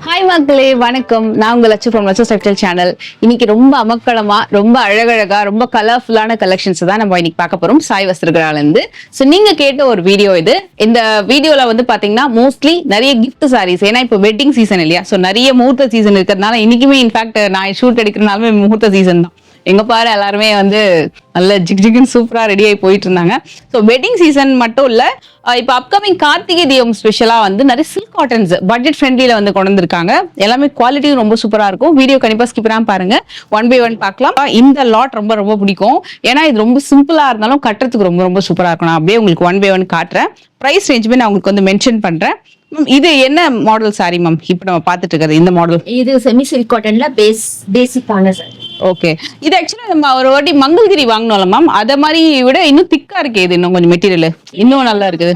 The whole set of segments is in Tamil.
ஹாய் மக்களே, வணக்கம். நான் உங்க Lakshu from Lakshu style channel. இன்னைக்கு ரொம்ப அமக்களமா, ரொம்ப அழகழகா, ரொம்ப கலர்ஃபுல்லான கலெக்ஷன்ஸ் தான் நம்ம இன்னைக்கு பார்க்க போறோம் சாய் வஸ்திரகரால இருந்து. ஸோ நீங்க கேட்ட ஒரு வீடியோ இது. இந்த வீடியோல வந்து பாத்தீங்கன்னா மோஸ்ட்லி நிறைய கிஃப்ட் சாரீஸ், ஏன்னா இப்போ வெட்டிங் சீசன் இல்லையா, ஸோ நிறைய முகூர்த்த சீசன் இருக்கிறதுனால இன்னைக்குமே இன்ஃபேக்ட் நான் ஷூட் எடுக்கிறனாலுமே முகூர்த்த சீசன் தான். எங்க பாரு எல்லாருமே வந்து நல்ல ஜிக்னு சூப்பரா ரெடி ஆகி போயிட்டு இருந்தாங்க. ஸோ வெட்டிங் சீசன் மட்டும் இல்ல, இப்போ அப்கமிங் கார்த்திகை தீபம் ஸ்பெஷலா வந்து நிறைய சில்க் காட்டன்ஸ் பட்ஜெட் ஃப்ரெண்ட்லில வந்து கொண்டு வந்திருக்காங்க. எல்லாமே குவாலிட்டியும் ரொம்ப சூப்பரா இருக்கும். வீடியோ கண்டிப்பா ஸ்கிப் பண்ணாம பாருங்க, ஒன் பை ஒன் பார்க்கலாம். இந்த லாட் ரொம்ப ரொம்ப பிடிக்கும், ஏன்னா இது ரொம்ப சிம்பிளா இருந்தாலும் கட்டுறதுக்கு ரொம்ப ரொம்ப சூப்பரா இருக்கும். நான் அப்படியே உங்களுக்கு ஒன் பை ஒன் காட்டுறேன். பிரைஸ் ரேஞ்சுமே நான் உங்களுக்கு வந்து மென்ஷன் பண்றேன். இது என்ன மாடல் சாரி மேம் இப்போ நம்ம பார்த்துட்டு இருக்கிறது? இந்த மாடல் இது செமி சில்க் காட்டன்ல பேசிக்கான சாரி. ஓகே, இது ஆக்சுவலா நம்ம ஒரு வாட்டி மங்கள்கிரி வாங்கினோம்ல மேம், அத மாதிரி விட இன்னும் திக்கா இருக்கு. இது இன்னும் கொஞ்சம் மெட்டீரியல் இன்னும் நல்லா இருக்குது.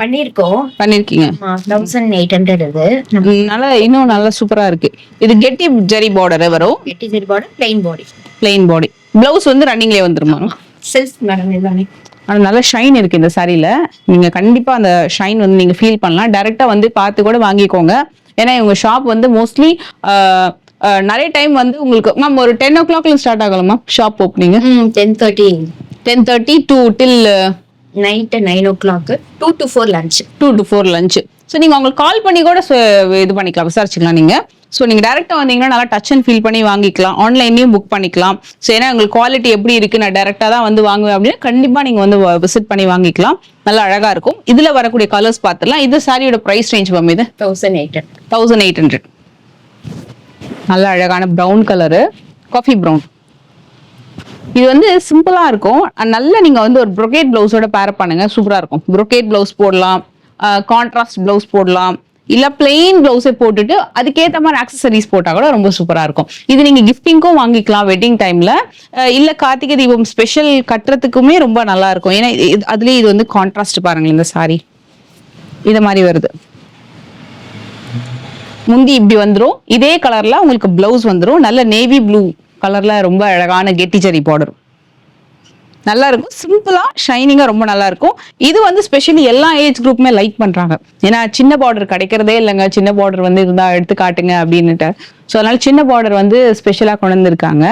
பண்ணிருக்கீங்க 1800 இது நல்லா, இன்னும் நல்லா சூப்பரா இருக்கு. இது கெட்டி ஜரி பார்டர் வரும். கெட்டி ஜரி பார்டர், பிளைன் பாடி. பிளவுஸ் வந்து ரன்னிங்லயே வந்துருமா? செல்ஃப் மேடம் இதுதானே. ஆனா நல்ல ஷைன் இருக்கு இந்த சாரியில. நீங்க கண்டிப்பா அந்த ஷைன் வந்து நீங்க ஃபீல் பண்ணலாம். டைரக்டா வந்து பார்த்து கூட வாங்கிக்கோங்க. ஏன்னா இவங்க ஷாப் வந்து மோஸ்ட்லி நிறைய டைம் வந்து உங்களுக்கு மேம் ஒரு 10 o'clock ஸ்டார்ட் ஆகலாம் ma'am shop opening. 10:30 to till night 9 o'clock, 2 to 4 lunch. 2 to 4 lunch. So நீங்க அவங்களுக்கு கால் பண்ணி கூட இது பண்ணிக்கலாம், விசாரிச்சுக்கலாம் நீங்க. ஸோ நீங்க டேரக்டா வந்தீங்கன்னா நல்லா டச் அண்ட் ஃபீல் பண்ணி வாங்கிக்கலாம். ஆன்லைன்லயும் புக் பண்ணிக்கலாம். ஸோ ஏன்னா உங்களுக்கு குவாலிட்டி எப்படி இருக்கு, நான் டேரக்டா தான் வந்து வாங்குவேன் அப்படின்னா கண்டிப்பா நீங்க வந்து விசிட் பண்ணி வாங்கிக்கலாம். நல்லா அழகா இருக்கும். இதுல வரக்கூடிய கலர்ஸ் பார்த்துலாம். இது சாரியோட பிரைஸ் ரேஞ்ச் மேம் இது 1800. நல்ல அழகான ப்ரௌன் கலரு, காஃபி ப்ரௌன். இது வந்து சிம்பிளா இருக்கும். நல்லா நீங்க வந்து ஒரு ப்ரொகேட் பிளவுஸோட பேர் பண்ணுங்க, சூப்பரா இருக்கும். ப்ரொகேட் பிளவுஸ் போடலாம், கான்ட்ராஸ்ட் பிளவுஸ் போடலாம், இல்ல பிளெயின் பிளவுஸே போட்டுட்டு அதுக்கேற்ற மாதிரி ஆக்சசரிஸ் போட்டா கூட ரொம்ப சூப்பரா இருக்கும். இது நீங்க கிஃப்டிங்கும் வாங்கிக்கலாம் வெட்டிங் டைம்ல, இல்ல கார்த்திகை தீபம் ஸ்பெஷல் கட்டுறதுக்குமே ரொம்ப நல்லா இருக்கும். ஏன்னா அதுலயே இது வந்து கான்ட்ராஸ்ட் பாருங்க. இந்த சாரி இது மாதிரி வருது. முந்தி இப்படி வந்துரும், இதே கலர்ல உங்களுக்கு பிளவுஸ் வந்துரும். நல்ல நேவி ப்ளூ கலர்ல ரொம்ப அழகான கெட்டிச்சரி பார்டர் நல்லா இருக்கும். சிம்பிளா ஷைனிங்கா ரொம்ப நல்லா இருக்கும். இது வந்து ஸ்பெஷலி எல்லா ஏஜ் குரூப்புமே லைக் பண்றாங்க. ஏன்னா சின்ன பார்டர் கிடைக்கிறதே இல்லைங்க, சின்ன பார்டர் வந்து இருந்தா எடுத்து காட்டுங்க அப்படின்னுட்டு. ஸோ அதனால சின்ன பார்டர் வந்து ஸ்பெஷலா கொண்டு வந்திருக்காங்க.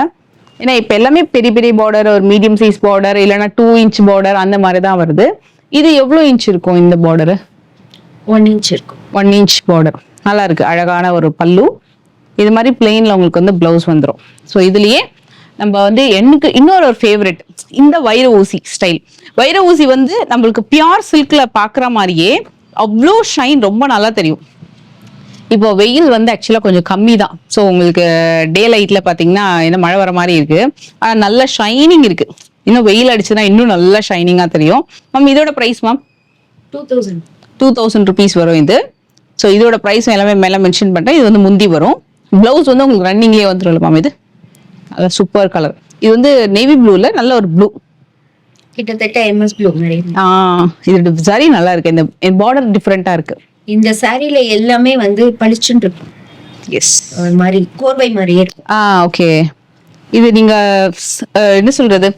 ஏன்னா இப்ப எல்லாமே பெரிய பெரிய பார்டர், ஒரு மீடியம் சைஸ் பார்டர், இல்லைன்னா 2 inch பார்டர் அந்த மாதிரி தான் வருது. இது எவ்வளவு இன்ச் இருக்கும் இந்த பார்டர்? 1 inch இருக்கும். 1 inch பார்டர் நல்லா இருக்கு. அழகான ஒரு பல்லு. இது மாதிரி பிளெயின்ல உங்களுக்கு வந்து பிளவுஸ் வந்துடும். ஸோ இதுலயே நம்ம வந்து எனக்கு இன்னொரு ஃபேவரட் இந்த வைர ஊசி ஸ்டைல். வைர ஊசி வந்து நம்மளுக்கு பியூர் சில்க்ல பாக்குற மாதிரியே அவ்வளோ ஷைன் ரொம்ப நல்லா தெரியும். இப்போ வெயில் வந்து ஆக்சுவலா கொஞ்சம் கம்மி தான். ஸோ உங்களுக்கு டே லைட்ல பாத்தீங்கன்னா என்ன மழை வர மாதிரி இருக்கு, ஆனா நல்ல ஷைனிங் இருக்கு. இன்னும் வெயில் அடிச்சுன்னா இன்னும் நல்ல ஷைனிங்கா தெரியும். மேம் இதோட பிரைஸ் மேம் 2000 rupees வரும் இது. ஸோ இதோட ப்ரைஸ் எல்லாமே மேலே மென்ஷன் பண்ணுறேன். இது வந்து முந்தி வரும். ப்ளவுஸ் வந்து உங்களுக்கு ரன்னிங்லேயே வந்துடும் மேம். இது அதான் சூப்பர் கலர். இது வந்து நேவி ப்ளூல நல்ல ஒரு ப்ளூ, கிட்டத்தட்ட MS ப்ளூ மாதிரி. இது சாரி நல்லா இருக்கு. இந்த பார்டர் டிஃப்ரெண்டா இருக்கு. இந்த சாரியில எல்லாமே வந்து பளிச்சுன்னு இருக்கும். எஸ், ஒரு மாதிரி கோர்வை மாதிரியே இருக்கும். ஓகே. இது நீங்க என்ன சொல்றது,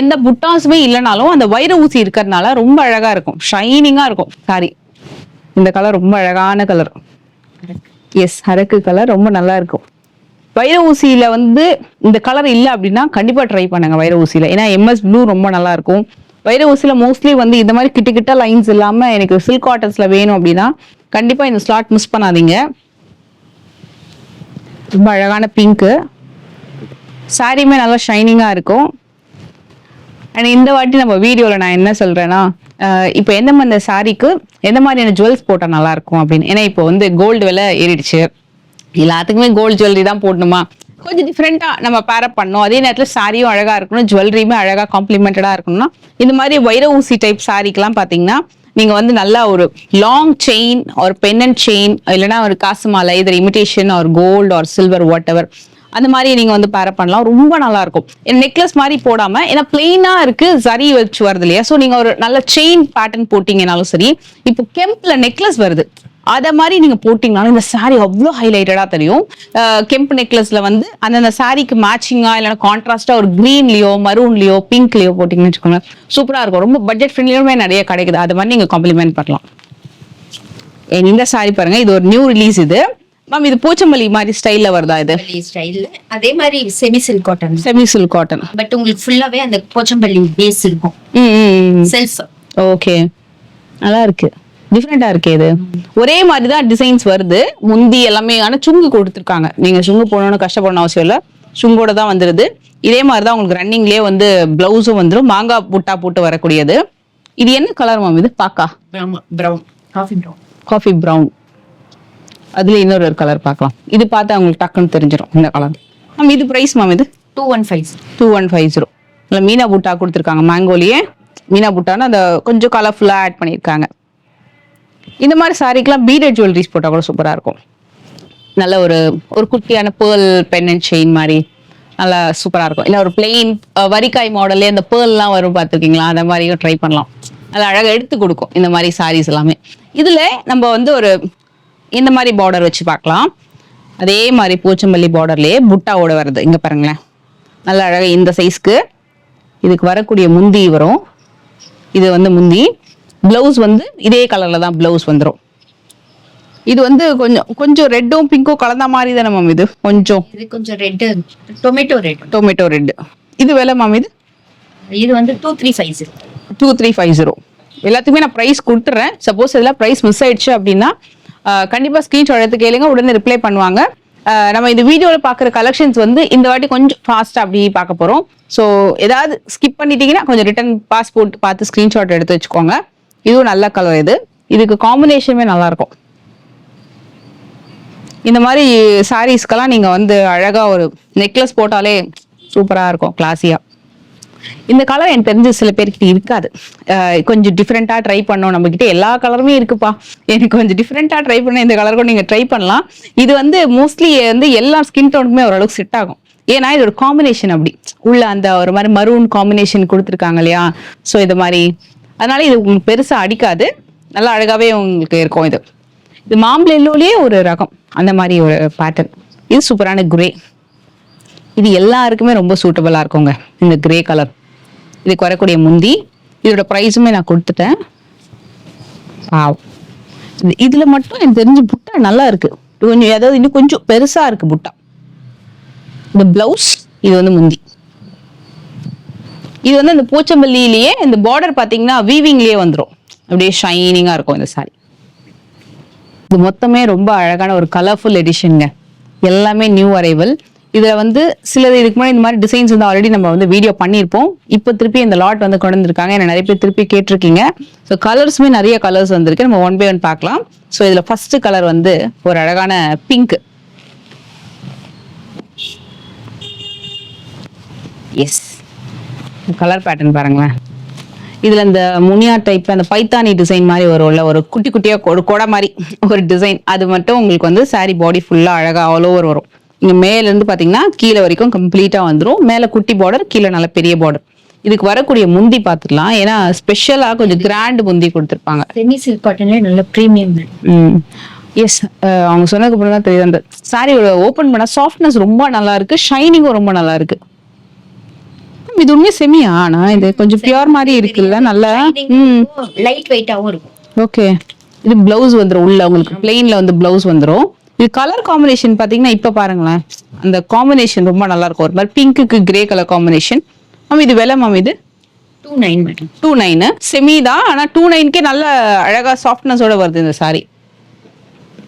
எந்த புட்டாஸுமே இல்லைனாலும் அந்த வைர ஊசி இருக்கிறதுனால ரொம்ப அழகா இருக்கும், ஷைனிங்கா இருக்கும் சாரி. இந்த கலர் ரொம்ப அழகான கலர். எஸ், அரக்கு கலர் ரொம்ப நல்லா இருக்கும். வைர ஊசியில வந்து இந்த கலர் இல்லை அப்படின்னா கண்டிப்பா ட்ரை பண்ணுங்க வைர ஊசியில. ஏன்னா MS ப்ளூ ரொம்ப நல்லா இருக்கும். வைர ஊசியில மோஸ்ட்லி வந்து இந்த மாதிரி கிட்ட கிட்ட லைன்ஸ் இல்லாம எனக்கு சில்க் காட்டன்ஸ்ல வேணும் அப்படின்னா கண்டிப்பா இந்த ஸ்லாட் மிஸ் பண்ணாதீங்க. ரொம்ப அழகான பிங்க் சாரியுமே நல்லா ஷைனிங்கா இருக்கும். அண்ட் இந்த வாட்டி நம்ம வீடியோல நான் என்ன சொல்றேன்னா, இப்போ எந்த மாதிரி சாரிக்கு எந்த மாதிரியான ஜுவல்ஸ் போட்டா நல்லா இருக்கும் அப்படின்னு. ஏன்னா இப்போ வந்து கோல்டு விலை ஏறிடுச்சு, எல்லாத்துக்குமே கோல்டு ஜுவல்லரி தான் போடணுமா, கொஞ்சம் டிஃப்ரெண்டா நம்ம பேரப் பண்ணோம். அதே நேரத்தில் சாரியும் அழகா இருக்கணும், ஜுவல்லரியுமே அழகா காம்ப்ளிமெண்டடா இருக்கணும்னா இந்த மாதிரி வைர ஊசி டைப் சாரிக்கெல்லாம் பாத்தீங்கன்னா நீங்க வந்து நல்லா ஒரு லாங் செயின், ஒரு பென்னன்ட் செயின், இல்லைன்னா ஒரு காசு மாலை, இதர் இமிடேஷன் ஒரு கோல்டு ஒரு சில்வர் வாட் எவர் அந்த மாதிரி நீங்க வந்து பேர பண்ணலாம். ரொம்ப நல்லா இருக்கும். நெக்லஸ் மாதிரி போடாம, ஏன்னா பிளெயினா இருக்கு, சரி வச்சு வருது இல்லையா. ஸோ நீங்க ஒரு நல்ல செயின் பேட்டர்ன் போட்டீங்கன்னாலும் சரி, இப்போ கெம்ப்ல நெக்லஸ் வருது, அத மாதிரி நீங்க போட்டீங்கனாலும் இந்த சாரி அவ்வளோ ஹைலைட்டடா தெரியும். கெம்ப் நெக்லஸ்ல வந்து அந்த சாரிக்கு மேட்சிங்கா இல்லைன்னா கான்ட்ராஸ்டா ஒரு கிரீன்லயோ மரூன்லயோ பிங்க்லயோ போட்டீங்கன்னு வச்சுக்கோங்க, சூப்பரா இருக்கும். ரொம்ப பட்ஜெட் ஃப்ரெண்ட்லியுமே நிறைய கிடைக்குது, அது மாதிரி நீங்க காம்ப்ளிமெண்ட் பண்ணலாம். இந்த சாரி பாருங்க, இது ஒரு நியூ ரிலீஸ். இது மேம் இது போச்சம்பள்ளி மாதிரி ஸ்டைல்ல வருதா இது? ஸ்டைல் அதே மாதிரி semi silk cotton. Semi silk cotton. But உங்களுக்கு ஃபுல்லாவே அந்த போச்சம்பள்ளி பேஸ் இருக்கும். செல்ஃப். ஓகே, நல்லா இருக்கு, டிஃப்ரெண்டா இருக்கு. இது ஒரே மாதிரி தான் டிசைன்ஸ் வருது, முந்தி எல்லாமே. ஆனா சுங்கு கொடுத்துருக்காங்க, நீங்க சுங்கு போடணும்னு கஷ்டப்படணும் அவசியம் இல்லை, சுங்கோட தான் வந்துருது. இதே மாதிரி தான் உங்களுக்கு ரன்னிங்லேயே வந்து பிளவுஸும் வந்துடும், மாங்காய் புட்டா போட்டு வரக்கூடியது. இது என்ன கலர் மேம் இது? பாக்கா brown, coffee brown. Coffee brown. அதுல இன்னொரு கலர் பார்க்கலாம். இது பார்த்தா உங்களுக்கு டக்குன்னு தெரிஞ்சிடும் இந்த கலர். மேம் இது பிரைஸ் மேம் இது? 2150. 2150. இல்லை மீனா புட்டா கொடுத்துருக்காங்க, மேங்கோலியே மீனா புட்டான்னு அந்த கொஞ்சம் கலர்ஃபுல்லாக ஆட் பண்ணியிருக்காங்க. இந்த மாதிரி சாரிக்கெல்லாம் பீடட் ஜுவல்லரிஸ் போட்டால் கூட சூப்பராக இருக்கும். நல்ல ஒரு குட்டியான பேர்ல் பென் அண்ட் செயின் மாதிரி நல்லா சூப்பராக இருக்கும். இல்லை ஒரு பிளெயின் வரிக்காய் மாடல்லே அந்த பேர்ல்லாம் வரும் பார்த்துருக்கீங்களா, அந்த மாதிரியும் ட்ரை பண்ணலாம். நல்லா அழகாக எடுத்து கொடுக்கும் இந்த மாதிரி சாரீஸ் எல்லாமே. இதில் நம்ம வந்து ஒரு இந்த மாதிரி பார்டர் வச்சு பார்க்கலாம். அதே மாதிரி போச்சம்பள்ளி பார்டர்லேயே புட்டாவோட வருது. இங்கே பாருங்களேன், நல்லா அழகாக இந்த சைஸ்க்கு இதுக்கு வரக்கூடிய முந்தி வரும். இது வந்து முந்தி. பிளவுஸ் வந்து இதே கலர்ல தான் பிளவுஸ் வந்துடும். இது வந்து கொஞ்சம் ரெட்டும் பிங்க்கும் கலந்த மாதிரி தானே மேம் இது? இது கொஞ்சம் ரெட், டொமேட்டோ ரெட். இது விலை மேம் இது? இது வந்து 2350. 2350. எல்லாத்துக்குமே நான் ப்ரைஸ் கொடுத்துட்றேன். சப்போஸ் இதெல்லாம் ப்ரைஸ் மிஸ் ஆயிடுச்சு அப்படின்னா கண்டிப்பா ஸ்கிரீன்ஷாட் எடுத்து கேளுங்க, உடனே ரிப்ளை பண்ணுவாங்க. நம்ம இந்த வீடியோவில் பார்க்குற கலெக்ஷன்ஸ் வந்து இந்த வாட்டி கொஞ்சம் ஃபாஸ்ட்டாக அப்படி பார்க்க போகிறோம். ஸோ ஏதாவது ஸ்கிப் பண்ணிட்டீங்கன்னா கொஞ்சம் ரிட்டன் பாஸ்போர்ட் பார்த்து ஸ்க்ரீன்ஷாட் எடுத்து வச்சுக்கோங்க. இதுவும் நல்ல கலர். இதுக்கு காம்பினேஷனுமே நல்லா இருக்கும். இந்த மாதிரி சாரீஸ்க்கெல்லாம் நீங்கள் வந்து அழகாக ஒரு நெக்லஸ் போட்டாலே சூப்பராக இருக்கும், கிளாஸியாக. இந்த கலர் எனக்கு தெரிஞ்ச சில பேர்கிட்ட இருக்காது. கொஞ்சம் டிஃப்ரெண்ட்டாக ட்ரை பண்ணோம். நம்மக்கிட்ட எல்லா கலருமே இருக்குப்பா, எனக்கு கொஞ்சம் டிஃப்ரெண்ட்டாக ட்ரை பண்ண இந்த கலர் கூட நீங்கள் ட்ரை பண்ணலாம். இது வந்து மோஸ்ட்லி வந்து எல்லா ஸ்கின் டோனுக்குமே ஓரளவுக்கு செட் ஆகும். ஏன்னா இது ஒரு காம்பினேஷன், அப்படி உள்ள அந்த ஒரு மாதிரி மரூன் காம்பினேஷன் கொடுத்துருக்காங்க இல்லையா. ஸோ இது மாதிரி அதனால இது உங்களுக்கு பெருசாக அடிக்காது, நல்லா அழகாகவே உங்களுக்கு இருக்கும். இது மாம்பழ எல்லோலேயே ஒரு ரகம், அந்த மாதிரி ஒரு பேட்டர்ன். இது சூப்பரான கிரே. இது எல்லாருக்குமே ரொம்ப சூட்டபிளாக இருக்குங்க இந்த கிரே கலர். இதுக்கு வரக்கூடிய முந்தி, இதோட ப்ரைஸுமே நான் கொடுத்துட்டேன். இதில் மட்டும் எனக்கு தெரிஞ்சு புட்டா நல்லா இருக்கு, கொஞ்சம் அதாவது இன்னும் கொஞ்சம் பெருசாக இருக்கு புட்டா. இந்த பிளவுஸ், இது வந்து முந்தி. இது வந்து அந்த போச்சம்பள்ளியிலேயே இந்த பார்டர் பார்த்தீங்கன்னா வீவிங்லேயே வந்துடும், அப்படியே ஷைனிங்காக இருக்கும் இந்த சாரி. இது மொத்தமே ரொம்ப அழகான ஒரு கலர்ஃபுல் எடிஷனுங்க, எல்லாமே நியூ அரைவல். இதில் வந்து சிலது இதுக்கு முன்னாடி இந்த மாதிரி டிசைன்ஸ் வந்து ஆல்ரெடி நம்ம வந்து வீடியோ பண்ணியிருப்போம். இப்போ திருப்பி இந்த லாட் வந்து கொண்டு வந்திருக்காங்க, ஏன்னா நிறைய பேர் திருப்பி கேட்டிருக்கீங்க. ஸோ கலர்ஸுமே நிறைய கலர்ஸ் வந்திருக்கு, நம்ம 1 by 1 பார்க்கலாம். ஸோ இதில் ஃபர்ஸ்ட் கலர் வந்து ஒரு அழகான பிங்க். எஸ், கலர் பேட்டர்ன் பாருங்களேன். இதுல இந்த முனியா டைப்ல அந்த பைத்தானி டிசைன் மாதிரி வரும்ல, ஒரு குட்டி குட்டியா ஒரு கொடை மாதிரி ஒரு டிசைன், அது மட்டும் உங்களுக்கு வந்து சாரி பாடி ஃபுல்லா அழகா ஆல் ஓவர் வரும். இங்க மேல இருந்து பாத்தீங்கன்னா கீழே வரைக்கும் கம்ப்ளீட்டா வந்துடும். மேல குட்டி பார்டர், கீழே நல்ல பெரிய பார்டர். இதுக்கு வரக்கூடிய முந்தி பாத்துக்கலாம், ஏன்னா ஸ்பெஷலா கொஞ்சம் கிராண்ட் முந்தி கொடுத்துருப்பாங்க. செமி சில்க் காட்டன்ல நல்ல பிரீமியம். எஸ், அவங்க சொன்னதுக்கு அப்புறம் தான் தெரியுது அந்த சாரியோட ஓபன் பண்ண சாஃப்ட்னஸ் ரொம்ப நல்லா இருக்கு, ஷைனிங்கும் ரொம்ப நல்லா இருக்கு. இது உண்மையா செமியா? ஆனா இது கொஞ்சம் பியூர் மாதிரி இருக்குல்ல, நல்லா லைட் வெயிட்டாவும் இருக்கும். ஓகே, இது பிளவுஸ் வந்துரும் உள்ள, உங்களுக்கு பிளெயின்ல வந்து பிளவுஸ் வந்துரும். இது கலர் காம்பினேஷன் பாத்தீங்கன்னா இப்ப பாருங்களேன், அந்த காம்பினேஷன் ரொம்ப நல்லா இருக்கும், ஒரு மாதிரி பிங்க்குக்கு கிரே கலர் காம்பினேஷன். மேம் இது விலை மேம் இது? 29 மேடம். 29 செமி தான், ஆனா 29க்கே நல்ல அழகா சாஃப்ட்னஸோட வருது இந்த சாரி.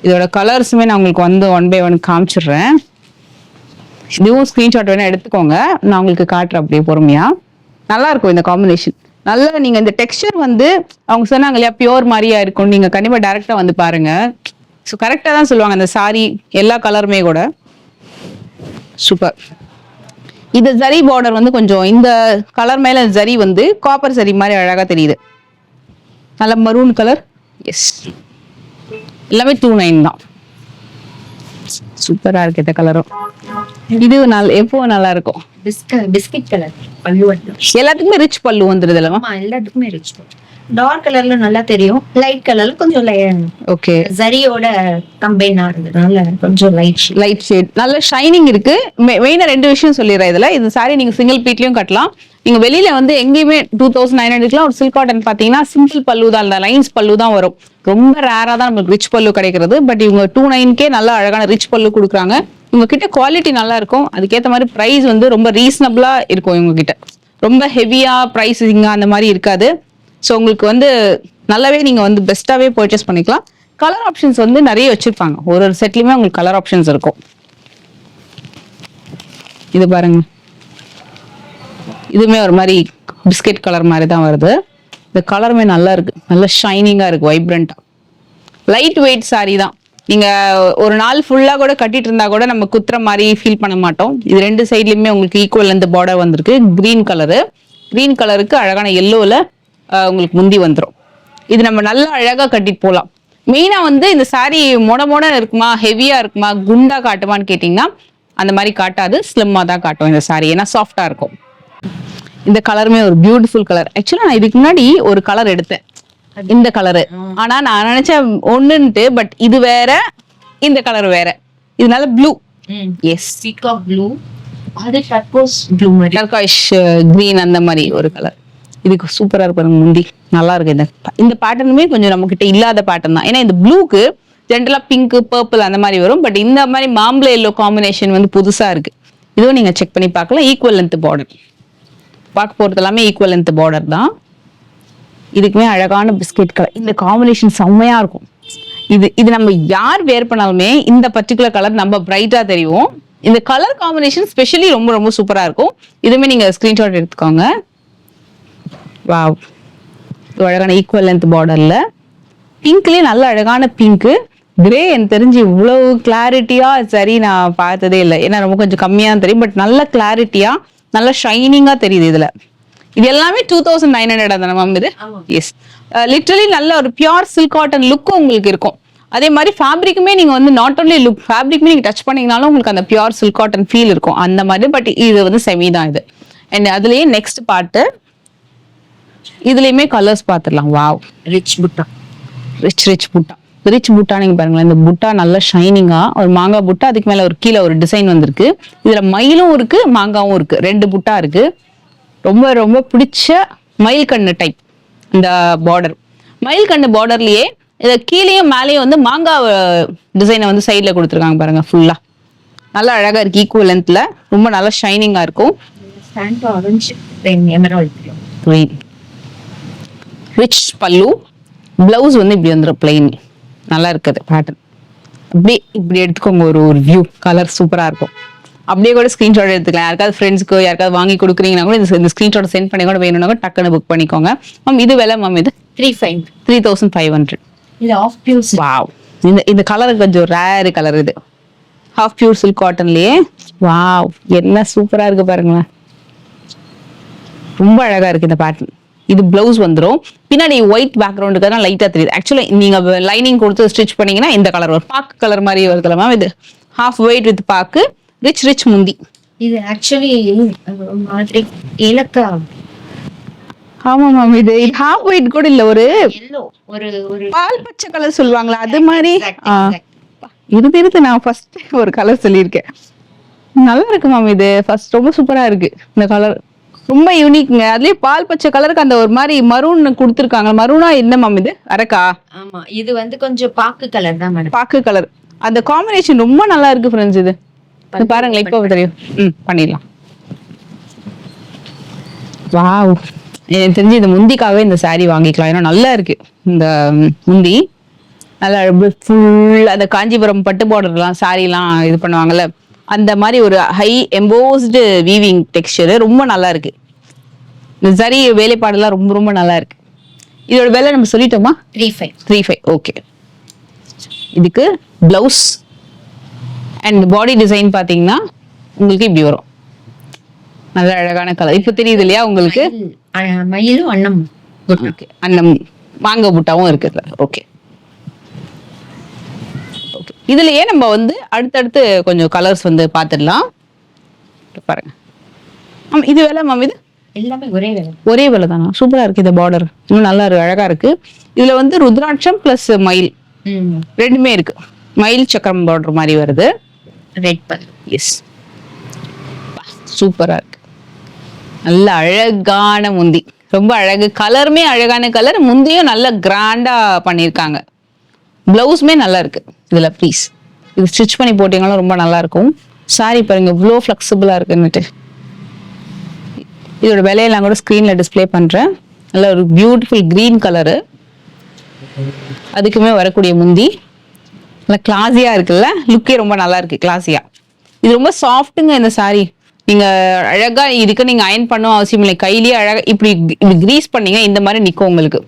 இதோட கலர்ஸுமே நான் உங்களுக்கு வந்து 1 by 1 காமிச்சிடுறேன். இதுவும் ஸ்கிரீன்ஷாட் வேணா எடுத்துக்கோங்க, நான் உங்களுக்கு காட்டுறேன் அப்படியே பொறுமையா. நல்லா இருக்கும் இந்த காம்பினேஷன். நல்லா நீங்க இந்த டெக்ஸ்சர் வந்து அவங்க சொன்னாங்க இல்லையா பியூர் மாதிரியா இருக்கும், நீங்க கண்டிப்பா டைரக்டா வந்து பாருங்க. ஸோ கரெக்டா தான் சொல்லுவாங்க அந்த சாரி எல்லா கலருமே கூட. சூப்பர். இது ஜரி பார்டர் வந்து கொஞ்சம் இந்த கலர் மேல ஜரி வந்து காப்பர் ஜரி மாதிரி அழகா தெரியுது, நல்ல மரூன் கலர். எஸ், எல்லாமே 29 தான். சூப்பரா இருக்கு இந்த கலரும். இது எப்போ நல்லா இருக்கும். பிஸ்கட் கலர் பல்லு வந்து எல்லாத்துக்குமே ரிச் பல்லு வந்துருது இல்லமா? எல்லாத்துக்குமே ரிச். டார்க் கலர்ல நல்லா தெரியும், லைட் கலர்ல கொஞ்சம் ஓகே. ஜரியோட கம்பைன் ஆகுறதுனால கொஞ்சம் லைட் ஷேட் நல்ல ஷைனிங் இருக்கு. மெயினா 2 விஷயம் சொல்லிடுறேன் இதுல. இது சாரி நீங்க சிங்கிள் பீட்லயும் கட்டலாம். நீங்க வெளியில வந்து எங்கேயுமே 2900 ஒரு சில்க் காட்டன் பாத்தீங்கன்னா சிம்பிள் பல்லு தான், அந்த லைன்ஸ் பல்லு தான் வரும். ரொம்ப ரேரா தான் நமக்கு ரிச் பல்லு கிடைக்கிறது. பட் இவங்க 29K நல்ல அழகான ரிச் பல்லு கொடுக்குறாங்க. இவங்க கிட்ட குவாலிட்டி நல்லா இருக்கும். அதுக்கேற்ற மாதிரி பிரைஸ் வந்து ரொம்ப ரீசனபிளா இருக்கும் இவங்க கிட்ட. ரொம்ப ஹெவியா பிரைஸிங்கா அந்த மாதிரி இருக்காது. ஸோ உங்களுக்கு வந்து நல்லாவே நீங்க வந்து பெஸ்ட்டாவே பர்ச்சேஸ் பண்ணிக்கலாம். கலர் ஆப்ஷன்ஸ் வந்து நிறைய வச்சிருப்பாங்க. ஒரு செட்லயுமே உங்களுக்கு கலர் ஆப்ஷன்ஸ் இருக்கும். இது பாருங்க, இதுவுமே ஒரு மாதிரி பிஸ்கெட் கலர் மாதிரி தான் வருது. இந்த கலருமே நல்லா இருக்கு, நல்ல ஷைனிங்கா இருக்கு, வைப்ரண்டா. லைட் வெயிட் சாரி தான். நீங்க ஒரு நாள் ஃபுல்லா கூட கட்டிட்டு இருந்தா கூட நம்ம குத்துற மாதிரி ஃபீல் பண்ண மாட்டோம். இது 2 சைட்லயுமே உங்களுக்கு ஈக்குவல் இந்த பார்டர் வந்திருக்கு. கிரீன் கலரு, கிரீன் கலருக்கு அழகான எல்லோல உங்களுக்கு முந்தி வந்துடும். இது நம்ம நல்லா அழகா கட்டிட்டு போகலாம். மெயினா வந்து இந்த சாரி மொட இருக்குமா, ஹெவியா இருக்குமா, குண்டா காட்டுமான்னு கேட்டீங்கன்னா அந்த மாதிரி காட்டாது. ஸ்லிம்மா தான் காட்டும் இந்த சாரி, ஏன்னா சாஃப்டா இருக்கும். இந்த கலருமே ஒரு பியூட்டிஃபுல் கலர். ஆக்சுவலா நான் இதுக்கு முன்னாடி ஒரு கலர் எடுத்தேன், இந்த கலரு. ஆனா நான் நினைச்சேன் ஒண்ணுன்ட்டு, பட் இது வேற, இந்த கலர் வேற. இதனால ப்ளூ, எஸ் பீகாக் ப்ளூ, அது டர்கோஸ் ப்ளூ மாதிரி, டர்காஷ் கிரீன் அந்த மாதிரி ஒரு கலர். இதுக்கு சூப்பரா இருக்கு பாருங்க, முந்தி நல்லா இருக்கு. இந்த பேட்டர்னுமே கொஞ்சம் நம்ம கிட்ட இல்லாத பேட்டர்ன் தான். ஏன்னா இந்த ப்ளூக்கு ஜென்ரலா பிங்க், பர்பிள் அந்த மாதிரி வரும். பட் இந்த மாதிரி மாம்பழ எல்லோ காம்பினேஷன் வந்து புதுசா இருக்கு. இதுவும் நீங்க செக் பண்ணி பார்க்கலாம். ஈக்குவல் லென்த் பார்டர் பார்க்க போறது எல்லாமே ஈக்குவல் லென்த் பார்டர் தான். இதுக்குமே அழகான பிஸ்கெட் கலர். இந்த காம்பினேஷன் செம்மையா இருக்கும். இது நம்ம யார் வேர் பண்ணாலுமே இந்த பர்டிகுலர் கலர் நம்ம பிரைட்டா தெரியும். இந்த கலர் காம்பினேஷன் ஸ்பெஷலி ரொம்ப ரொம்ப சூப்பரா இருக்கும். இதுவுமே நீங்க ஸ்கிரீன்ஷாட் எடுத்துக்கோங்க. வாவ், அழகான ஈக்குவல் லென்த் பார்டர்ல பிங்க்லயே நல்ல அழகான பிங்க். கிரே எனக்கு தெரிஞ்சு இவ்வளவு கிளாரிட்டியா சரி நான் பார்த்ததே இல்லை. ஏன்னா ரொம்ப கொஞ்சம் கம்மியா தெரியும். பட் நல்ல கிளாரிட்டியா நல்ல ஷைனிங்கா தெரியுது இதுல. இது எல்லாமே 2900 தானே மேம் இது? எஸ், லிட்டரலி நல்ல ஒரு பியூர் சில்க் காட்டன் லுக்கும் உங்களுக்கு இருக்கும். அதே மாதிரி ஃபேப்ரிக்குமே நீங்க வந்து நாட் ஒன்லி லுக், ஃபேப்ரிக்குமே நீங்க டச் பண்ணீங்கனாலும் உங்களுக்கு அந்த பியூர் சில்க் காட்டன் ஃபீல் இருக்கும் அந்த மாதிரி. பட் இது வந்து செமி தான் இது. அண்ட் அதுலயே நெக்ஸ்ட் பார்ட்டு, இதுலயுமே கலர்ஸ் பார்த்துடலாம். வாவ், ரிச் புட்டா, ரிச் புட்டா. ரிச் புட்டா நீங்க பாருங்களேன், இந்த புட்டா நல்ல ஷைனிங்கா ஒரு மாங்காய் புட்டா, அதுக்கு மேல ஒரு கீழே ஒரு டிசைன் வந்திருக்கு. இதுல மயிலும் இருக்கு, மாங்காவும் இருக்கு, 2 புட்டா இருக்கு. ரொம்ப ரொம்ப பிடிச்ச மயில் கண்ணு டைப் இந்த பார்டர். மயில் கண்ணு பார்டர்லயே இத கீழேயும் மேலேயும் வந்து மாங்காய் டிசைனை வந்து சைட்ல கொடுத்துருக்காங்க பாருங்க. ஃபுல்லா நல்லா அழகா இருக்கு, ஈக்குவல் லென்த்ல ரொம்ப நல்லா ஷைனிங்கா இருக்கும். ஆரஞ்சு எமரால்ட் கிரீன், ரிச் பல்லு, பிளவுஸ் வந்து இப்படி வந்துடும் பிளெயின். நல்லா இருக்குது பேட்டர்ன். அப்படியே இப்படி எடுத்துக்கோங்க, ஒரு வியூ. கலர் சூப்பரா இருக்கும். அப்படியே கூட ஸ்கிரீன்ஷாட் எடுத்துக்கலாம். யாருக்காவது ஃப்ரெண்ட்ஸ்க்கு யாருக்காவது வாங்கி கொடுக்குறீங்கன்னா கூட இந்த ஸ்கிரீன்ஷாட் சென்ட் பண்ணி கூட வேணும்னா கூட டக்குன்னு புக் பண்ணிக்கோங்க. மேம் இது விலை மேம் இது 3500. இது ஆஃப் பியூர். வாவ், இந்த கலர் கொஞ்சம் ரேர் கலர். இது ஹாஃப் பியூர் சில்க் காட்டன்லயே. வாவ், என்ன சூப்பரா இருக்கு பாருங்களேன். ரொம்ப அழகா இருக்கு இந்த பேட்டர்ன். இது பிளவுஸ் வந்துடும். பின்னாடி ஒயிட் பேக்ரவுண்டுக்கு தான் லைட்டா தெரியுது. ஆக்சுவலி நீங்க லைனிங் கொடுத்து ஸ்டிச் பண்ணீங்கன்னா இந்த கலர் வரும். பாக்கு கலர் மாதிரி வருதுல மேம். இது ஹாஃப் ஒயிட் வித் பாக்கு, ரிச் முந்தி. இது ஆக்சுவலி மாதிரி ஏலக்காய். ஆமா மேம், இது ஹாஃப் ஒயிட் கூட இல்ல, ஒரு எல்லோ, ஒரு பால் பச்சை கலர் சொல்லுவாங்களா அது மாதிரி. இருந்து நான் ஃபர்ஸ்ட் ஒரு கலர் சொல்லியிருக்கேன். நல்லா இருக்கு மேம். இது ஃபர்ஸ்ட் ரொம்ப சூப்பரா இருக்கு. இந்த கலர் ரொம்ப யூனிக்ங்க. அதுலயே பால் பச்சை கலருக்கு அந்த ஒரு மாதிரி மரூன் கொடுத்துருக்காங்க. மரூனா என்ன மேம் இது? அரக்கா? ஆமா, இது வந்து கொஞ்சம் பாக்கு கலர் தான் மேடம். பாக்கு கலர். அந்த காம்பினேஷன் ரொம்ப நல்லா இருக்கு ஃப்ரெண்ட்ஸ். இது பாருங்களேன், இப்போ தெரியும். பண்ணிடலாம். வாவ், எனக்கு தெரிஞ்சு இந்த முந்திக்காகவே இந்த சாரி வாங்கிக்கலாம். ஏன்னா நல்லா இருக்கு இந்த முந்தி. நல்லா ஃபுல் அந்த காஞ்சிபுரம் பட்டு பார்டர்லாம் சாரிலாம் இது பண்ணுவாங்கல்ல, அந்த மாதிரி ஒரு ஹை எம்போஸ்டு வீவிங் டெக்ஸ்சர் ரொம்ப நல்லா இருக்கு. இந்த சரி வேலைப்பாடுலாம் ரொம்ப ரொம்ப நல்லா இருக்கு. இதோட விலை நம்ம சொல்லிட்டோமா? 3500. ஓகே. இதுக்கு பிளவுஸ் அண்ட் பாடி டிசைன் பாத்தீங்கன்னா உங்களுக்கு இப்படி வரும். நல்ல அழகான கலர். இப்ப தெரியுது இல்லையா உங்களுக்கு? மயிலும் அன்னம். ஓகே, அன்னம் மாங்காய் புட்டாவும் இருக்கு. ஓகே, இதுலயே நம்ம வந்து அடுத்தடுத்து கொஞ்சம் கலர்ஸ் வந்து பாத்துடலாம். பாருங்க, இது வேலை மேம். இது எல்லாமே ஒரே விலை. ஒரே விலை தானா? சூப்பரா இருக்கு இந்த பார்டர், இன்னும் நல்லா இருக்கு, அழகா இருக்கு. இதுல வந்து ருத்ராட்சம் பிளஸ் மயில் ரெண்டுமே இருக்கு. மயில் சக்கரம் பார்டர் மாதிரி வருது, ரெட் பல்லு. எஸ், சூப்பரா இருக்கு. நல்ல அழகான முந்தி, ரொம்ப அழகு. கலருமே அழகான கலர், முந்தியும் நல்ல கிராண்டா பண்ணியிருக்காங்க. பிளவுஸுமே நல்லா இருக்கு இதுல. ப்ளீஸ் இது ஸ்டிச் பண்ணி போட்டீங்கன்னா ரொம்ப நல்லா இருக்கும். சாரி பாருங்க இவ்வளோ ஃப்ளெக்சிபிளா இருக்குன்னுட்டு. இதோட விலையெல்லாம் கூட ஸ்க்ரீன்ல டிஸ்பிளே பண்றேன். நல்ல ஒரு பியூட்டிஃபுல் கிரீன் கலரு, அதுக்குமே வரக்கூடிய முந்தி நல்லா கிளாஸியா இருக்குல்ல, லுக்கே ரொம்ப நல்லா இருக்கு கிளாஸியா. இது ரொம்ப சாஃப்ட்டுங்க இந்த சாரி. நீங்க அழகா இதுக்கு நீங்க அயன் பண்ணவும் அவசியம் இல்லை, கையிலேயே அழகா இப்படி கிரீஸ் பண்ணீங்க இந்த மாதிரி நிற்கும் உங்களுக்கு.